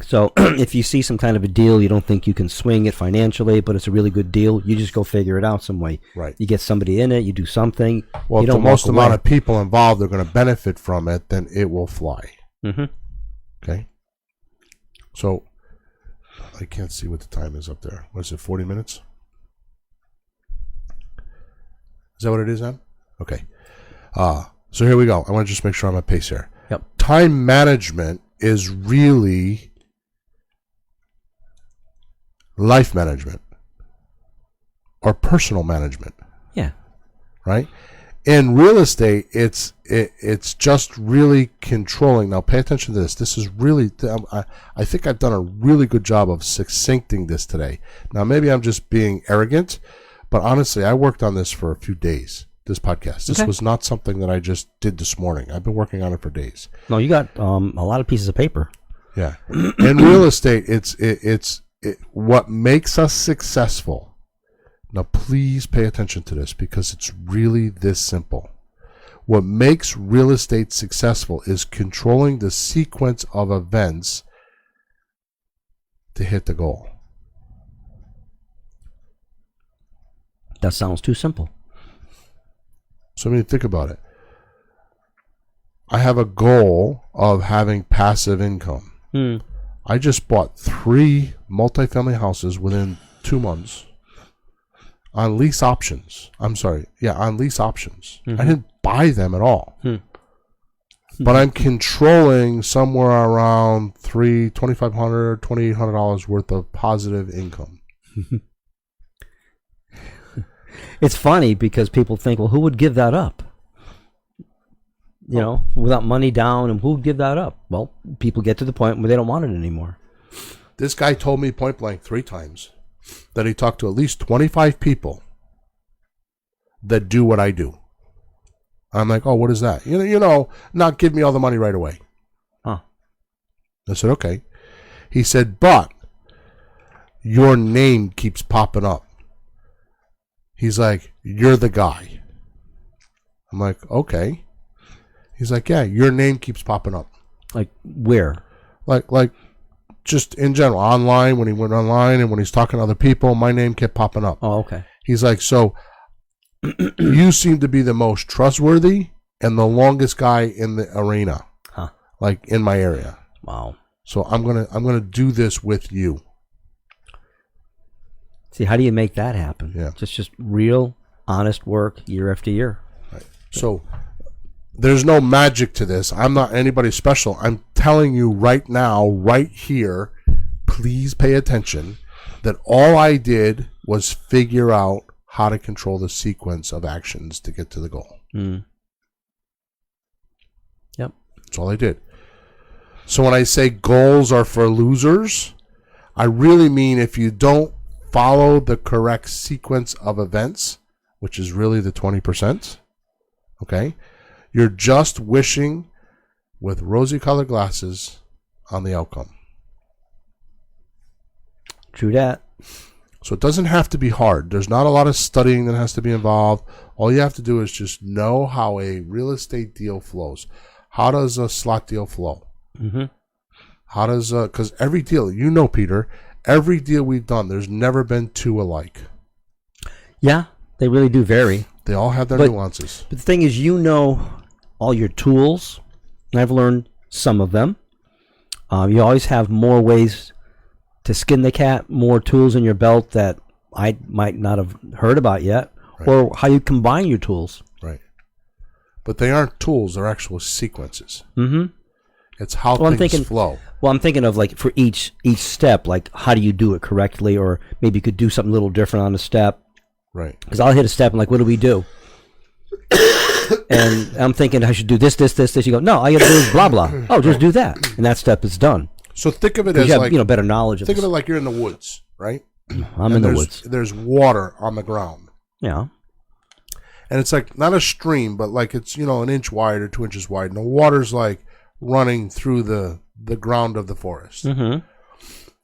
So if you see some kind of a deal, you don't think you can swing it financially, but it's a really good deal, you just go figure it out some way. Right. You get somebody in it, you do something. Well, you if the don't most walk amount away. of people involved are going to benefit from it, then it will fly. Mhm. Okay? So, I can't see what the time is up there. What is it, 40 minutes? Is that what it is, Em? Okay. So here we go. I want to just make sure I'm at pace here. Yep. Time management is really life management or personal management, Yeah. right? In real estate, it's just really controlling. Now, pay attention to this. This is really, I think I've done a really good job of succincting this today. Now, maybe I'm just being arrogant, but honestly, I worked on this for a few days, this podcast. This Okay. was not something that I just did this morning. I've been working on it for days. No, you got a lot of pieces of paper. Yeah. In real estate, it's what makes us successful. Now, please pay attention to this because it's really this simple. What makes real estate successful is controlling the sequence of events to hit the goal. That sounds too simple. So, I mean, think about it. I have a goal of having passive income. I just bought 3 multifamily houses within 2 months on lease options. I'm sorry. Yeah, on lease options. I didn't buy them at all. But I'm controlling somewhere around $2,500, $2,800 worth of positive income. It's funny because people think, well, who would give that up? You know, without money down, and who would give that up? Well, people get to the point where they don't want it anymore. This guy told me point blank 3 times that he talked to at least 25 people that do what I do. I'm like, oh, what is that? You know, not give me all the money right away. Huh. I said, okay. He said, but your name keeps popping up. He's like, you're the guy. I'm like, okay. He's like, yeah, your name keeps popping up. Like where? Like just in general, online, when he went online and when he's talking to other people, my name kept popping up. Oh, okay. He's like, so you seem to be the most trustworthy and the longest guy in the arena, like in my area. Wow. So I'm gonna do this with you. See, how do you make that happen? Yeah. Just real, honest work year after year. Right. So there's no magic to this. I'm not anybody special. I'm telling you right now, right here, please pay attention that all I did was figure out how to control the sequence of actions to get to the goal. Yep. That's all I did. So when I say goals are for losers, I really mean if you don't follow the correct sequence of events, which is really the 20%, okay? You're just wishing with rosy-colored glasses on the outcome. True that. So it doesn't have to be hard. There's not a lot of studying that has to be involved. All you have to do is just know how a real estate deal flows. How does a slot deal flow? How does because every deal, you know, Peter, every deal we've done, there's never been 2 alike. Yeah, they really do vary. They all have their But- nuances. But the thing is, you know all your tools. And I've learned some of them. You always have more ways to skin the cat, more tools in your belt that I might not have heard about yet, or how you combine your tools. Right. But they aren't tools, they're actual sequences. Mm-hmm. It's how Well, I'm things thinking- flow. Well, I'm thinking of like for each step, like how do you do it correctly, or maybe you could do something a little different on a step. Right. Because I'll hit a step and like, what do we do? And I'm thinking I should do this. You go, no, all you got to do is blah blah. Oh, just do that, and that step is done. So think of it Because as you have like better knowledge of think of this. it like you're in the woods, right? I'm in the there's, woods. There's water on the ground. Yeah. And it's like not a stream, but like it's, an inch wide or 2 inches wide. And the water's like running through the ground of the forest. Mm-hmm. And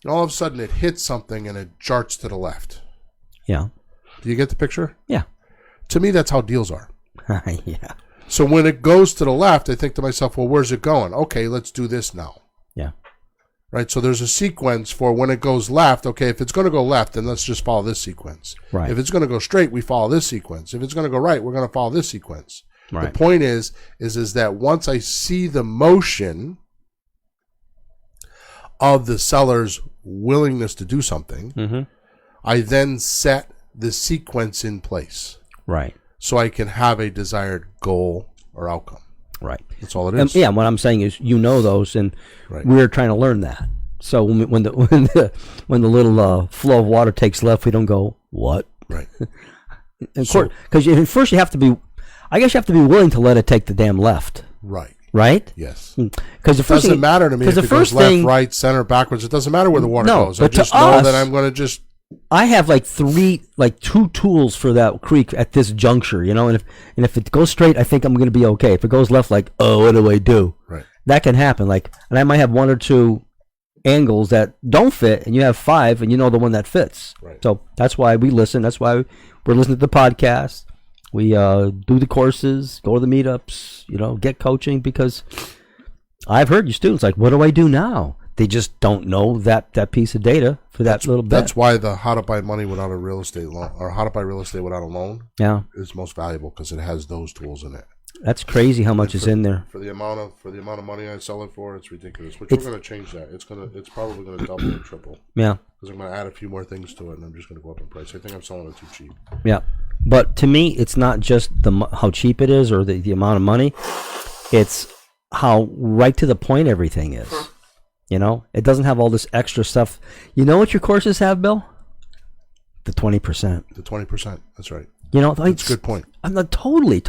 all of a sudden it hits something and it jarts to the left. Yeah. Do you get the picture? Yeah. To me, that's how deals are. Yeah. So when it goes to the left, I think to myself, well, where's it going? Okay, let's do this now. Yeah. Right? So there's a sequence for when it goes left. Okay, if it's going to go left, then let's just follow this sequence. Right. If it's going to go straight, we follow this sequence. If it's going to go right, we're going to follow this sequence. Right. The point is that once I see the motion of the seller's willingness to do something, Mm-hmm. I then set the sequence in place Right. so I can have a desired goal or outcome. Right. That's all it is. Yeah. What I'm saying is, those, and Right. we're trying to learn that. So when the little flow of water takes left, we don't go what? Right. Of course, because first you have to be. I guess you have to be willing to let it take the damn left. Right. Right. Yes. Because the It first doesn't thing, matter to me if the it first goes left, thing, right, center, backwards. It doesn't matter where the water No, goes. I but to just know us- that I'm going to just... I have like two tools for that creek at this juncture, and if it goes straight, I think I'm going to be okay. If it goes left, like, oh, what do I do? Right. That can happen. Like, and I might have one or two angles that don't fit, and you have five, and you know the one that fits. Right. So that's why we listen. That's why we're listening to the podcast. We do the courses, go to the meetups, get coaching, because I've heard your students like, what do I do now? They just don't know that piece of data for that little bit. That's why the how to buy money without a real estate loan, or how to buy real estate without a loan, Yeah, is most valuable because it has those tools in it. that's crazy how much is in there. For the amount of money I sell it for, it's ridiculous. Which It's- we're going to change that. It's probably going to double or triple Yeah, because I'm going to add a few more things to it, and I'm just going to go up in price. I think I'm selling it too cheap. yeah. But to me, it's not just how cheap it is or the amount of money. It's how right to the point everything is. It doesn't have all this extra stuff. You know what your courses have, Bill? The 20%. The 20%. That's right. That's a good point. I'm not totally.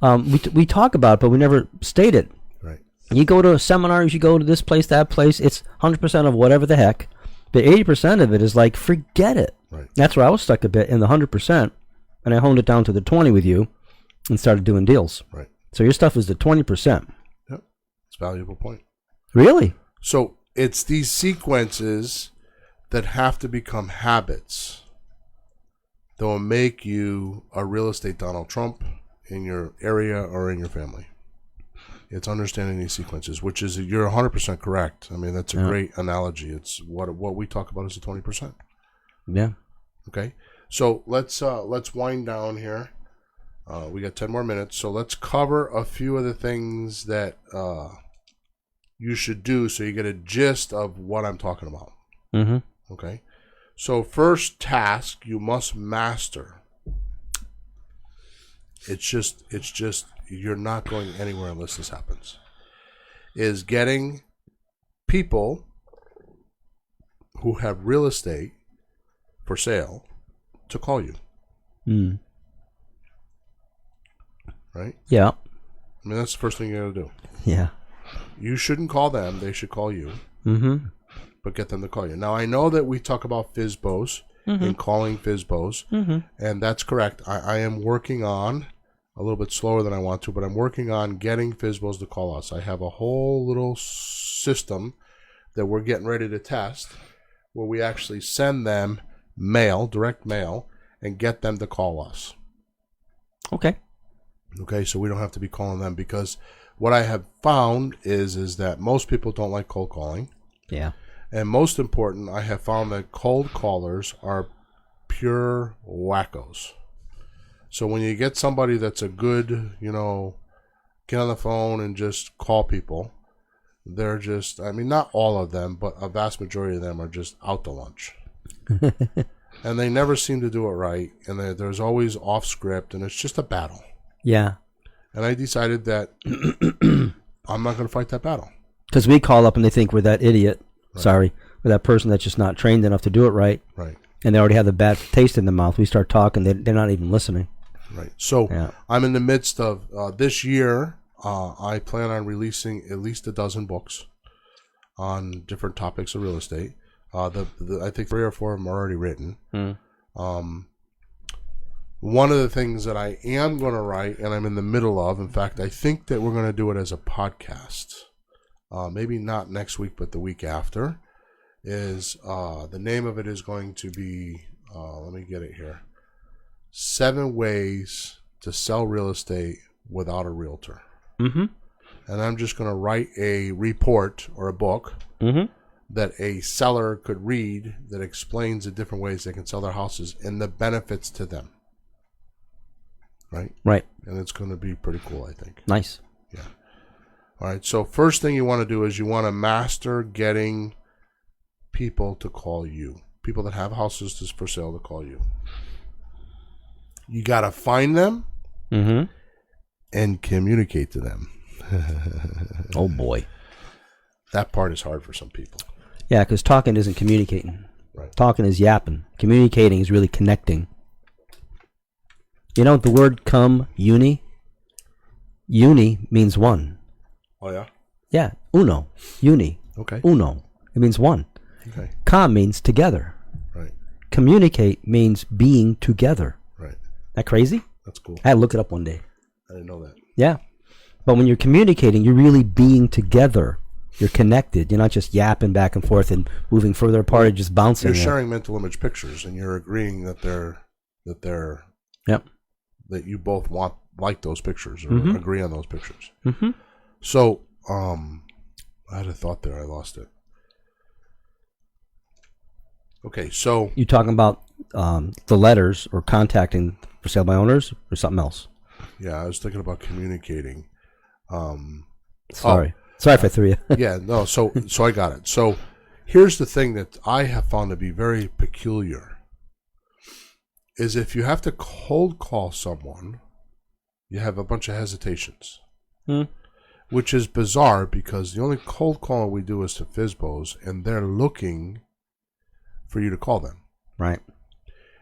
We talk about it, but we never state it. Right. You go to seminars, you go to this place, that place. It's 100% of whatever the heck. But 80% of it is like, forget it. Right. That's where I was stuck a bit in the 100%, and I honed it down to the 20 with you, and started doing deals. Right. So your stuff is the 20%. Yep. It's a valuable point. Really? So it's these sequences that have to become habits that will make you a real estate Donald Trump in your area or in your family. It's understanding these sequences, which is, you're 100% correct. I mean, that's a great analogy. It's what we talk about is the 20%. Yeah. Okay. So let's wind down here. We got 10 more minutes. So let's cover a few of the things that you should do so you get a gist of what I'm talking about. Mm-hmm. Okay. So first task you must master. It's just you're not going anywhere unless this happens. Is getting people who have real estate for sale to call you. Mm. Right? Yeah. I mean, that's the first thing you got to do. Yeah. You shouldn't call them. They should call you. Mm-hmm. But get them to call you. Now, I know that we talk about FSBOs and calling FSBOs, and that's correct. I am working on, a little bit slower than I want to, but I'm working on getting FSBOs to call us. I have a whole little system that we're getting ready to test where we actually send them mail, direct mail, and get them to call us. Okay. Okay, so we don't have to be calling them, because what I have found is that most people don't like cold calling. Yeah. And most important, I have found that cold callers are pure wackos. So when you get somebody that's a good, get on the phone and just call people, they're just, not all of them, but a vast majority of them are just out to lunch. And they never seem to do it right. And there's always off script, and it's just a battle. Yeah. And I decided that I'm not going to fight that battle. Because we call up and they think we're that idiot. Right. Or that person that's just not trained enough to do it right. Right. And they already have the bad taste in their mouth. We start talking, they're not even listening. Right. So I'm in the midst of this year. I plan on releasing at least a dozen books on different topics of real estate. I think 3 or 4 of them are already written. One of the things that I am going to write, and I'm in the middle of, in fact, I think that we're going to do it as a podcast. Maybe not next week, but the week after. Is the name of it is going to be, let me get it here, 7 Ways to Sell Real Estate Without a Realtor. Mm-hmm. And I'm just going to write a report or a book that a seller could read that explains the different ways they can sell their houses and the benefits to them. Right? Right. And it's going to be pretty cool, I think. Nice. Yeah. All right. So first thing you want to do is you want to master getting people to call you. People that have houses for sale to call you. You got to find them and communicate to them. Oh, boy. That part is hard for some people. Yeah, because talking isn't communicating. Right. Talking is yapping. Communicating is really connecting. You know the word uni means one. Oh, yeah? Yeah, uno, uni. Okay. Uno. It means one. Okay. Com means together. Right. Communicate means being together. Right. That crazy? That's cool. I had to look it up one day. I didn't know that. Yeah. But when you're communicating, you're really being together. You're connected. You're not just yapping back and forth and moving further apart and just bouncing. You're sharing mental image pictures, and you're agreeing that they're yep. that you both like those pictures or agree on those pictures. Mm-hmm. So, I had a thought there. I lost it. Okay, so you talking about the letters or contacting for sale by owners or something else? Yeah, I was thinking about communicating. Sorry if I threw you. Yeah, no. So I got it. So here's the thing that I have found to be very peculiar is if you have to cold call someone, you have a bunch of hesitations, which is bizarre because the only cold calling we do is to FSBOs, and they're looking for you to call them. Right.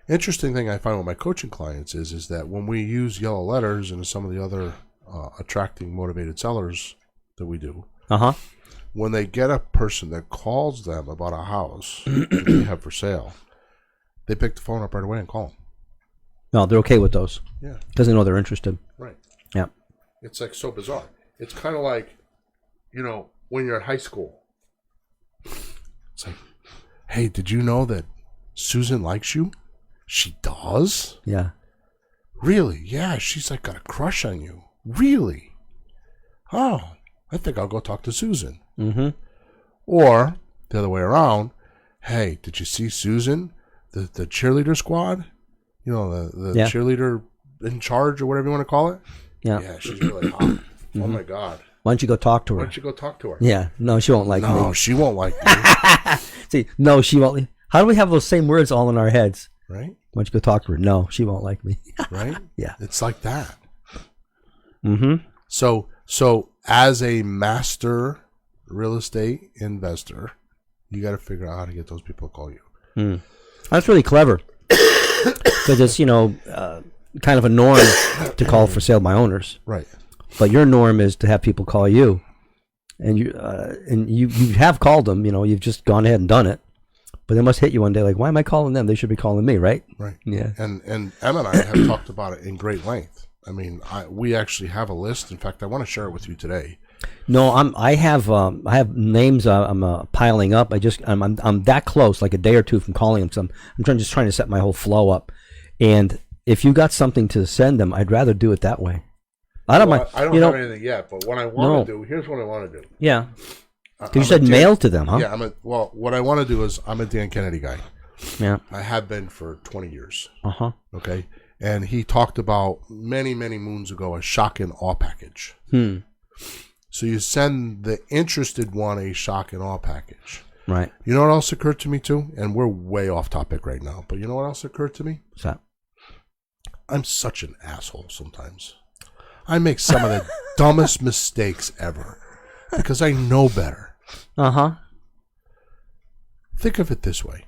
Interesting thing I find with my coaching clients is that when we use yellow letters and some of the other attracting motivated sellers that we do, when they get a person that calls them about a house that they have for sale, they pick the phone up right away and call them. No, they're okay with those. Yeah. Because they know they're interested. Right. Yeah. It's like so bizarre. It's kind of like, when you're in high school. It's like, hey, did you know that Susan likes you? She does? Yeah. Really? Yeah, she's like got a crush on you. Really? Oh, I think I'll go talk to Susan. Mm-hmm. Or the other way around. Hey, did you see Susan? The cheerleader squad? The cheerleader in charge or whatever you want to call it? Yeah. Yeah, she's really hot. Oh, my God. Why don't you go talk to her? Why don't you go talk to her? Yeah. No, she won't like me. No, she won't like me. See, no, she won't. How do we have those same words all in our heads? Right? Why don't you go talk to her? No, she won't like me. Right? Yeah. It's like that. Mm-hmm. So as a master real estate investor, you got to figure out how to get those people to call you. That's really clever. Because it's, kind of a norm to call for sale by owners. Right. But your norm is to have people call you. And you have called them, you've just gone ahead and done it. But they must hit you one day like, why am I calling them? They should be calling me, right? Right. Yeah. And Emma and I have talked about it in great length. I mean, we actually have a list. In fact, I want to share it with you today. No, I have names I'm piling up. I'm that close, like a day or two from calling them. So I'm just trying to set my whole flow up. And if you got something to send them, I'd rather do it that way. I don't mind. I don't have anything yet, but what I want to do, here's what I want to do. Yeah. Because you said mail to them, huh? Yeah. What I want to do is I'm a Dan Kennedy guy. Yeah. I have been for 20 years. Uh-huh. Okay. And he talked about many, many moons ago a shock and awe package. So you send the interested one a shock and awe package. Right. You know what else occurred to me too? And we're way off topic right now, but you know what else occurred to me? What's that? I'm such an asshole sometimes. I make some of the dumbest mistakes ever because I know better. Uh-huh. Think of it this way.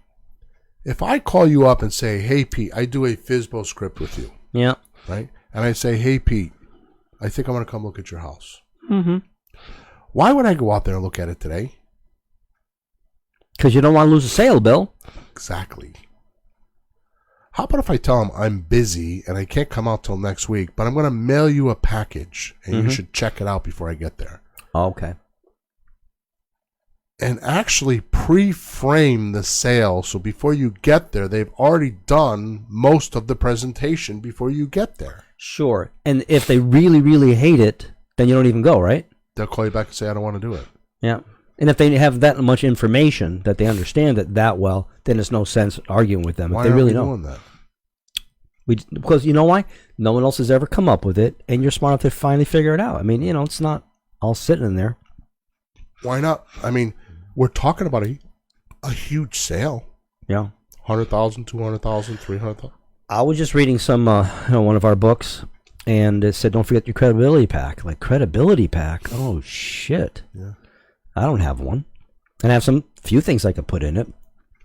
If I call you up and say, hey, Pete, I do a FSBO script with you. Yeah. Right? And I say, hey, Pete, I think I'm going to come look at your house. Mm-hmm. Why would I go out there and look at it today? Because you don't want to lose a sale, Bill. Exactly. How about if I tell him I'm busy and I can't come out till next week, but I'm going to mail you a package and you should check it out before I get there. Okay. And actually pre-frame the sale so before you get there, they've already done most of the presentation before you get there. Sure. And if they really, really hate it, then you don't even go, right? They'll call you back and say, I don't want to do it. Yeah. And if they have that much information that they understand it that well, then there's no sense arguing with them. Why if they really aren't we know. doing that? Because you know why? No one else has ever come up with it, and you're smart enough to finally figure it out. I mean, it's not all sitting in there. Why not? I mean, we're talking about a huge sale. Yeah. 100,000, 200,000, 300,000. I was just reading some one of our books, and it said, don't forget your credibility pack. Like, credibility pack? Oh, shit. Yeah. I don't have one. And I have some few things I could put in it.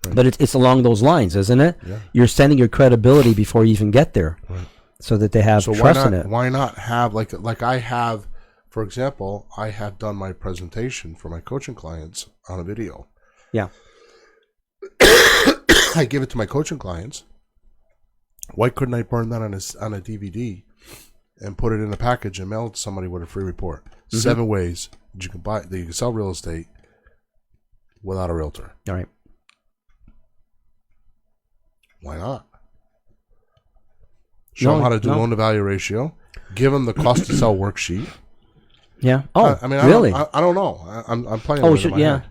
Right. But it's along those lines, isn't it? Yeah. You're sending your credibility before you even get there. Right. So that they have trust in it. Why not have, like I have, for example, I have done my presentation for my coaching clients on a video. Yeah. I give it to my coaching clients. Why couldn't I burn that on a DVD and put it in a package and mail it to somebody with a free report? 7 ways that you can sell real estate without a realtor. All right. Why not? Show them how to do loan to value ratio. Give them the cost to sell worksheet. Yeah. Oh, I mean, really? I don't know. I'm playing. Oh, with it in my head.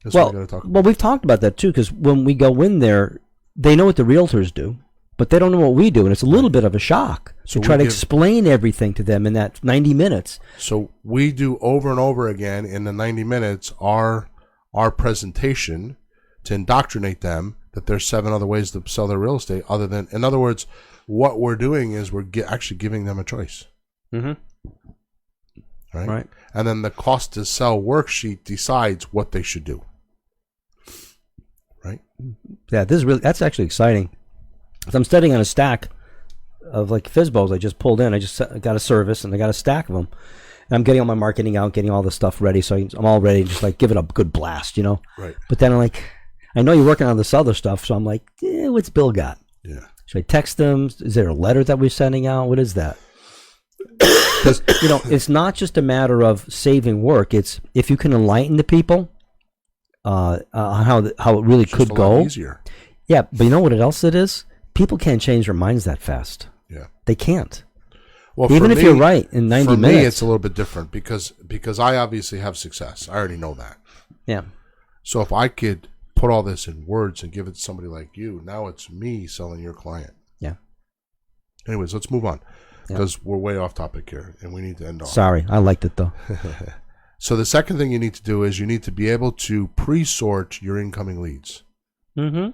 That's what we gotta talk about. Well, we've talked about that too, because when we go in there, they know what the realtors do, but they don't know what we do, and it's a little bit of a shock to try to explain everything to them in that 90 minutes. So we do over and over again in the 90 minutes our presentation to indoctrinate them that there's 7 other ways to sell their real estate other than, in other words, what we're doing is we're actually giving them a choice. Mm-hmm. Right? And then the cost to sell worksheet decides what they should do. Right? Yeah, that's actually exciting. So I'm studying on a stack of like FSBOs I just pulled in. I just got a service and I got a stack of them. And I'm getting all my marketing out, getting all the stuff ready. So I'm all ready to just like give it a good blast, Right. But then I'm like, I know you're working on this other stuff. So I'm like, what's Bill got? Yeah. Should I text them? Is there a letter that we're sending out? What is that? Because, it's not just a matter of saving work. It's if you can enlighten the people on how it really could go. Easier. Yeah, but you know what else it is? People can't change their minds that fast. Yeah. They can't. Well, even if you're right in 90 minutes. For me, it's a little bit different because I obviously have success. I already know that. Yeah. So if I could put all this in words and give it to somebody like you, now it's me selling your client. Yeah. Anyways, let's move on because we're way off topic here and we need to end off. Sorry, I liked it though. So the second thing you need to do is you need to be able to pre-sort your incoming leads. Mm-hmm.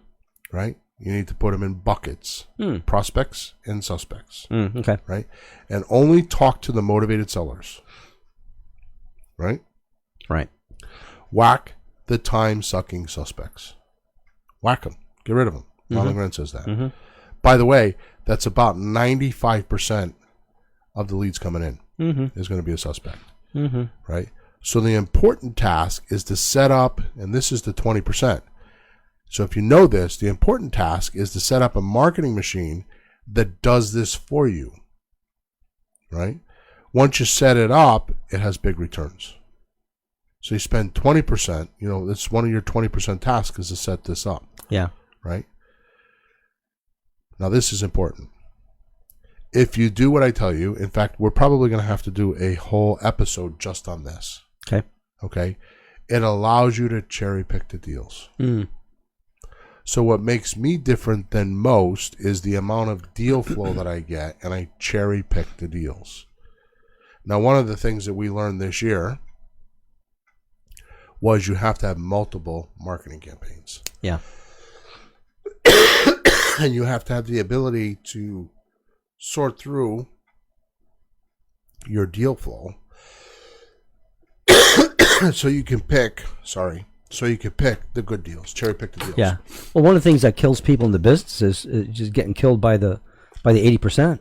Right? You need to put them in buckets, prospects and suspects. Okay. Right? And only talk to the motivated sellers. Right? Right. Whack the time-sucking suspects. Whack them. Get rid of them. Marlon Grant says that. Mm-hmm. By the way, that's about 95% of the leads coming in is going to be a suspect. Mm-hmm. Right? So the important task is to set up, and this is the 20%. So if you know this, the important task is to set up a marketing machine that does this for you. Right? Once you set it up, it has big returns. So you spend 20%, that's one of your 20% tasks is to set this up. Yeah. Right? Now this is important. If you do what I tell you, in fact, we're probably going to have to do a whole episode just on this. Okay. Okay? It allows you to cherry pick the deals. Mm. So what makes me different than most is the amount of deal flow that I get, and I cherry pick the deals. Now, one of the things that we learned this year was you have to have multiple marketing campaigns. Yeah. And you have to have the ability to sort through your deal flow so you can pick the good deals, cherry pick the deals. Yeah. Well, one of the things that kills people in the business is just getting killed by the 80%.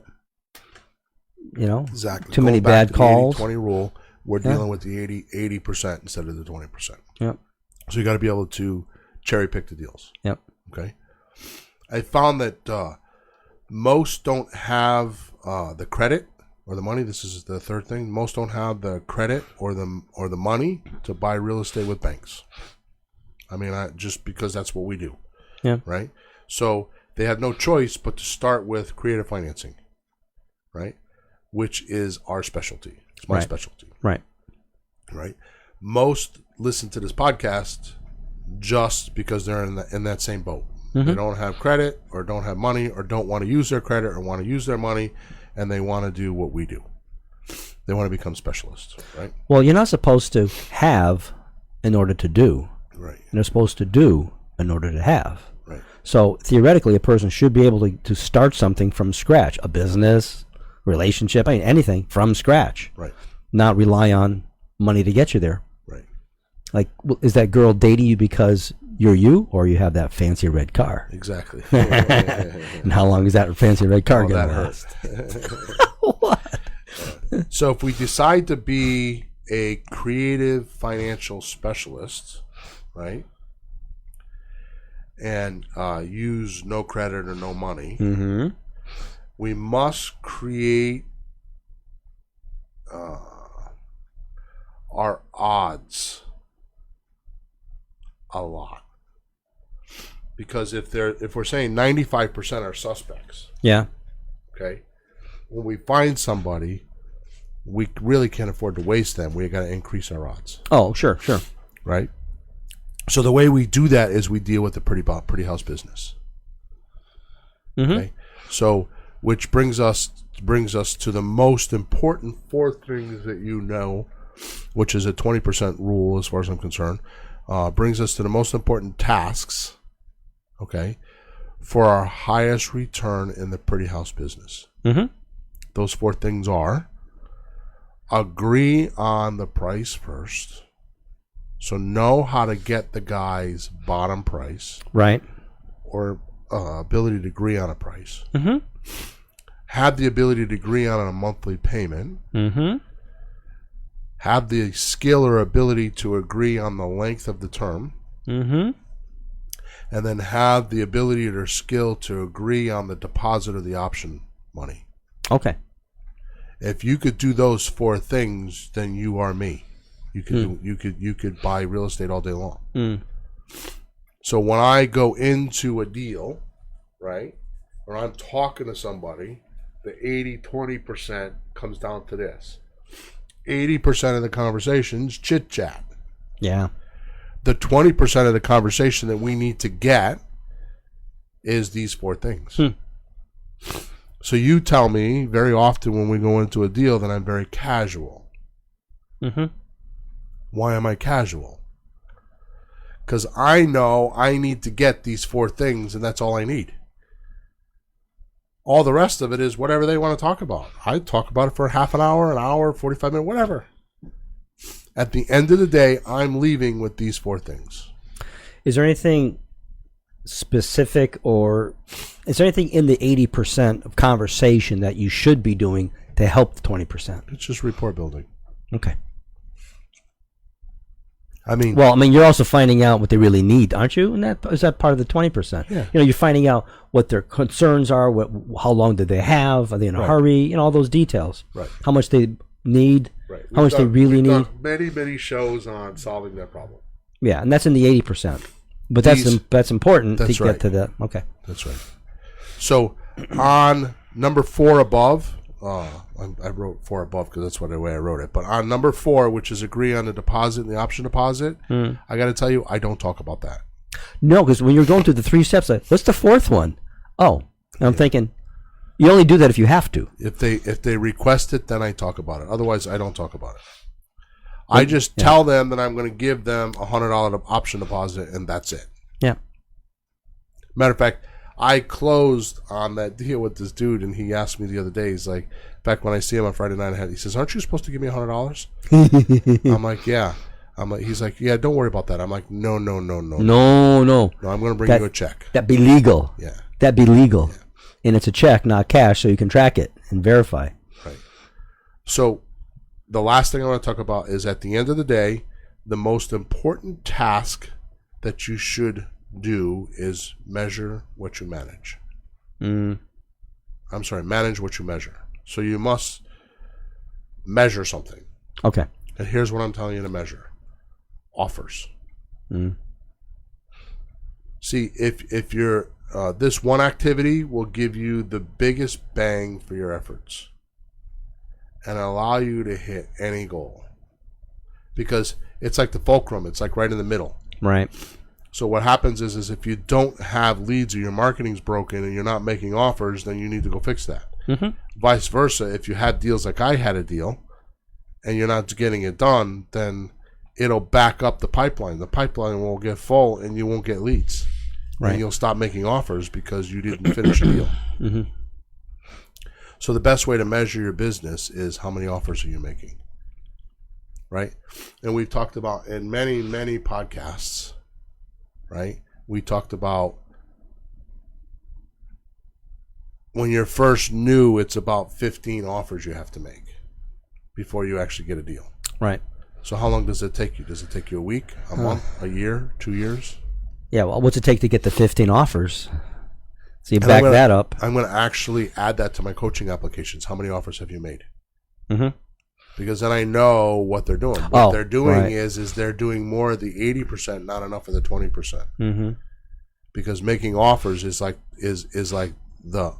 You know? Exactly. Too many bad calls. 80-20 rule. We're dealing with the 80% instead of the 20%. Yep. So you got to be able to cherry pick the deals. Yep. Okay. I found that most don't have the credit or the money. This is the third thing. Most don't have the credit or the money to buy real estate with banks. I mean, just because that's what we do. Yeah. Right. So they have no choice but to start with creative financing. Right. Which is our specialty. It's my specialty. Right. Right. Most listen to this podcast just because they're in that same boat. Mm-hmm. They don't have credit or don't have money or don't want to use their credit or want to use their money, and they want to do what we do. They want to become specialists, right? Well, you're not supposed to have in order to do. Right. You're supposed to do in order to have. Right. So theoretically, a person should be able to start something from scratch, a business, relationship, anything from scratch. Right. Not rely on money to get you there. Right. Like, is that girl dating you because you're you, or you have that fancy red car? Exactly. And how long is that fancy red car going to last? What? So if we decide to be a creative financial specialist, right, and use no credit or no money, mm-hmm. we must create our odds a lot. Because if we're saying 95% are suspects, yeah, okay, when we find somebody, we really can't afford to waste them. We got to increase our odds. Oh, sure, right. So the way we do that is we deal with the pretty house business. Mm-hmm. Okay, so which brings us to the most important four things that you know, which is a 20% rule as far as I'm concerned. Brings us to the most important tasks. Okay, for our highest return in the pretty house business. Mm-hmm. Those four things are: agree on the price first. So know how to get the guy's bottom price. Right. Or ability to agree on a price. Mm-hmm. Have the ability to agree on a monthly payment. Mm-hmm. Have the skill or ability to agree on the length of the term. Mm-hmm. And then have the ability or skill to agree on the deposit or the option money. Okay. If you could do those four things, then you are me. You could you could buy real estate all day long. Mm. So when I go into a deal, right, or I'm talking to somebody, the 80-20% comes down to this. 80% of the conversation's chit chat. Yeah. The 20% of the conversation that we need to get is these four things. So you tell me very often when we go into a deal that I'm very casual. Mm-hmm. Why am I casual? Because I know I need to get these four things, and that's all I need. All the rest of it is whatever they want to talk about. I talk about it for half an hour, 45 minutes, whatever. At the end of the day, I'm leaving with these four things. Is there anything specific, or is there anything in the 80% of conversation that you should be doing to help the 20%? It's just rapport building. Okay. I mean, you're also finding out what they really need, aren't you? And is that part of the 20%? Yeah. You're finding out what their concerns are, how long did they have, are they in a hurry, all those details. Right. How much they need, right. how much they really need. Many, many shows on solving that problem. Yeah, and that's in the 80%. But that's important to get to that. Okay. That's right. So on number 4 above, I wrote 4 above because that's the way I wrote it. But on number 4, which is agree on the deposit and the option deposit, I got to tell you, I don't talk about that. No, because when you're going through the 3 steps, like, what's the 4th one? Oh, and I'm thinking, you only do that if you have to. If they request it, then I talk about it. Otherwise, I don't talk about it. I just tell them that I'm going to give them a $100 option deposit, and that's it. Yeah. Matter of fact, I closed on that deal with this dude, and he asked me the other day. He's like, back when I see him on Friday night, he says, "Aren't you supposed to give me $100?" I'm like, "Yeah." He's like, "Yeah, don't worry about that." I'm like, No. No. No, I'm going to bring you a check. That'd be legal. Yeah. That'd be legal. Yeah. And it's a check, not cash, so you can track it and verify. Right. So the last thing I want to talk about is, at the end of the day, the most important task that you should do is measure what you manage. I'm sorry, manage what you measure. So you must measure something. Okay. And here's what I'm telling you to measure. Offers. See, if you're this one activity will give you the biggest bang for your efforts and allow you to hit any goal, because it's like the fulcrum. It's like right in the middle. Right. So what happens is if you don't have leads or your marketing's broken and you're not making offers, then you need to go fix that. Vice versa, if you had deals like I had a deal and you're not getting it done, then it'll back up the pipeline. The pipeline will get full and you won't get leads. Right. And you'll stop making offers because you didn't finish the deal. So the best way to measure your business is how many offers are you making, right? And we've talked about in many, many podcasts, right? We talked about when you're first new, it's about 15 offers you have to make before you actually get a deal. Right. So how long does it take you? Does it take you a week, a month, a year, 2 years? Yeah, well, what's it take to get the 15 offers? So you back that up. I'm going to actually add that to my coaching applications. How many offers have you made? Because then I know what they're doing. What they're doing is they're doing more of the 80%, not enough of the 20%. Because making offers is like the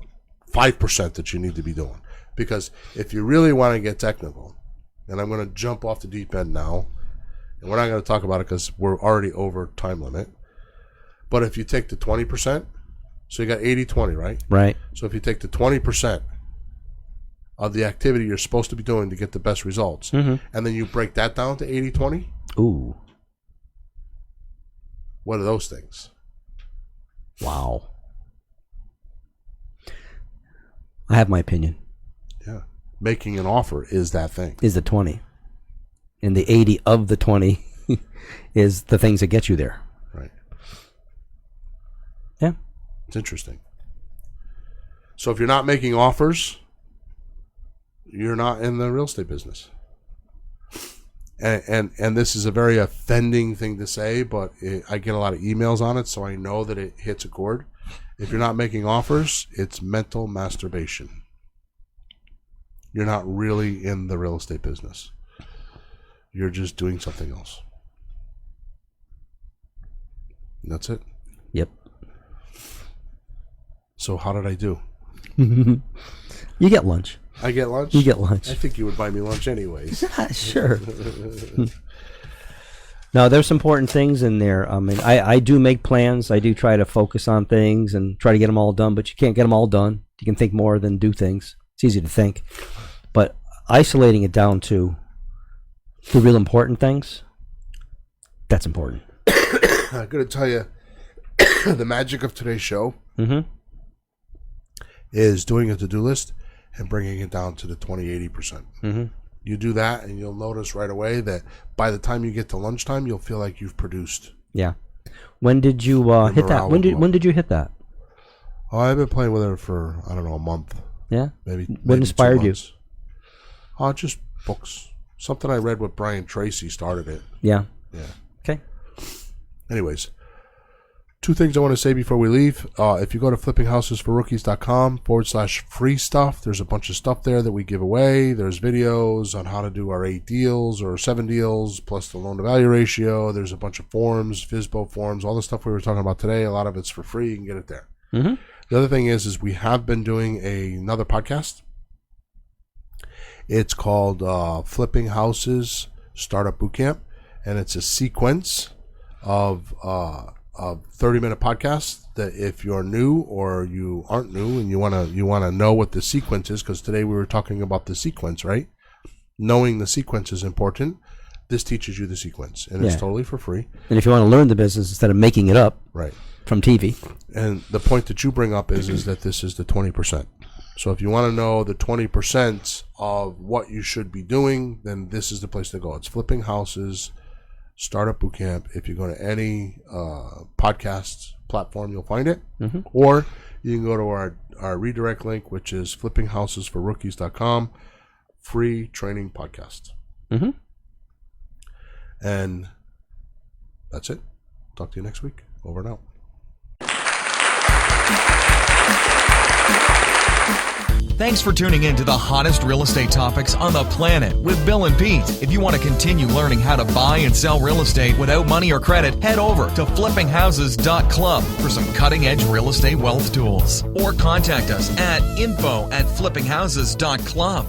5% that you need to be doing. Because if you really want to get technical, and I'm going to jump off the deep end now, and we're not going to talk about it because we're already over time limit. But if you take the 20%, so you got 80-20, right? Right. So if you take the 20% of the activity you're supposed to be doing to get the best results, and then you break that down to 80-20, ooh, what are those things? Wow. I have my opinion. Yeah. Making an offer is that thing. Is the 20. And the 80 of the 20 is the things that get you there. Right. Yeah. It's interesting. So if you're not making offers, you're not in the real estate business. And this is a very offending thing to say, but I get a lot of emails on it, so I know that it hits a chord. If you're not making offers, it's mental masturbation. You're not really in the real estate business. You're just doing something else. And that's it. Yep. So how did I do? You get lunch. I get lunch? You get lunch. I think you would buy me lunch anyways. Sure. No, there's important things in there. I mean, I do make plans. I do try to focus on things and try to get them all done, but you can't get them all done. You can think more than do things. It's easy to think. But isolating it down to the real important things, that's important. I'm going to tell you, the magic of today's show is doing a to-do list and bringing it down to the 20-80%. You do that, and you'll notice right away that by the time you get to lunchtime, you'll feel like you've produced. Yeah. When did you hit that? When did you hit that? Oh, I've been playing with it for, I don't know, a month. Yeah? Maybe. What inspired you? Just books. Something I read with Brian Tracy started it. Yeah. Yeah. Okay. Anyways, 2 things I want to say before we leave. If you go to flippinghousesforrookies.com/free stuff, there's a bunch of stuff there that we give away. There's videos on how to do our 8 deals or 7 deals, plus the loan to value ratio. There's a bunch of forms, FSBO forms, all the stuff we were talking about today. A lot of it's for free. You can get it there. The other thing is we have been doing another podcast. It's called Flipping Houses Startup Bootcamp, and it's a sequence of a 30-minute podcast that if you're new or you aren't new and you wanna know what the sequence is, because today we were talking about the sequence, right? Knowing the sequence is important. This teaches you the sequence, and it's totally for free. And if you want to learn the business instead of making it up, right, from TV. And the point that you bring up is that this is the 20%. So if you want to know the 20% of what you should be doing, then this is the place to go. It's Flipping Houses Startup Bootcamp. If you go to any podcast platform, you'll find it. Mm-hmm. Or you can go to our redirect link, which is flippinghousesforrookies.com, free training podcast. Mm-hmm. And that's it. Talk to you next week. Over and out. Thanks for tuning in to the hottest real estate topics on the planet with Bill and Pete. If you want to continue learning how to buy and sell real estate without money or credit, head over to flippinghouses.club for some cutting-edge real estate wealth tools. Or contact us at info@flippinghouses.club.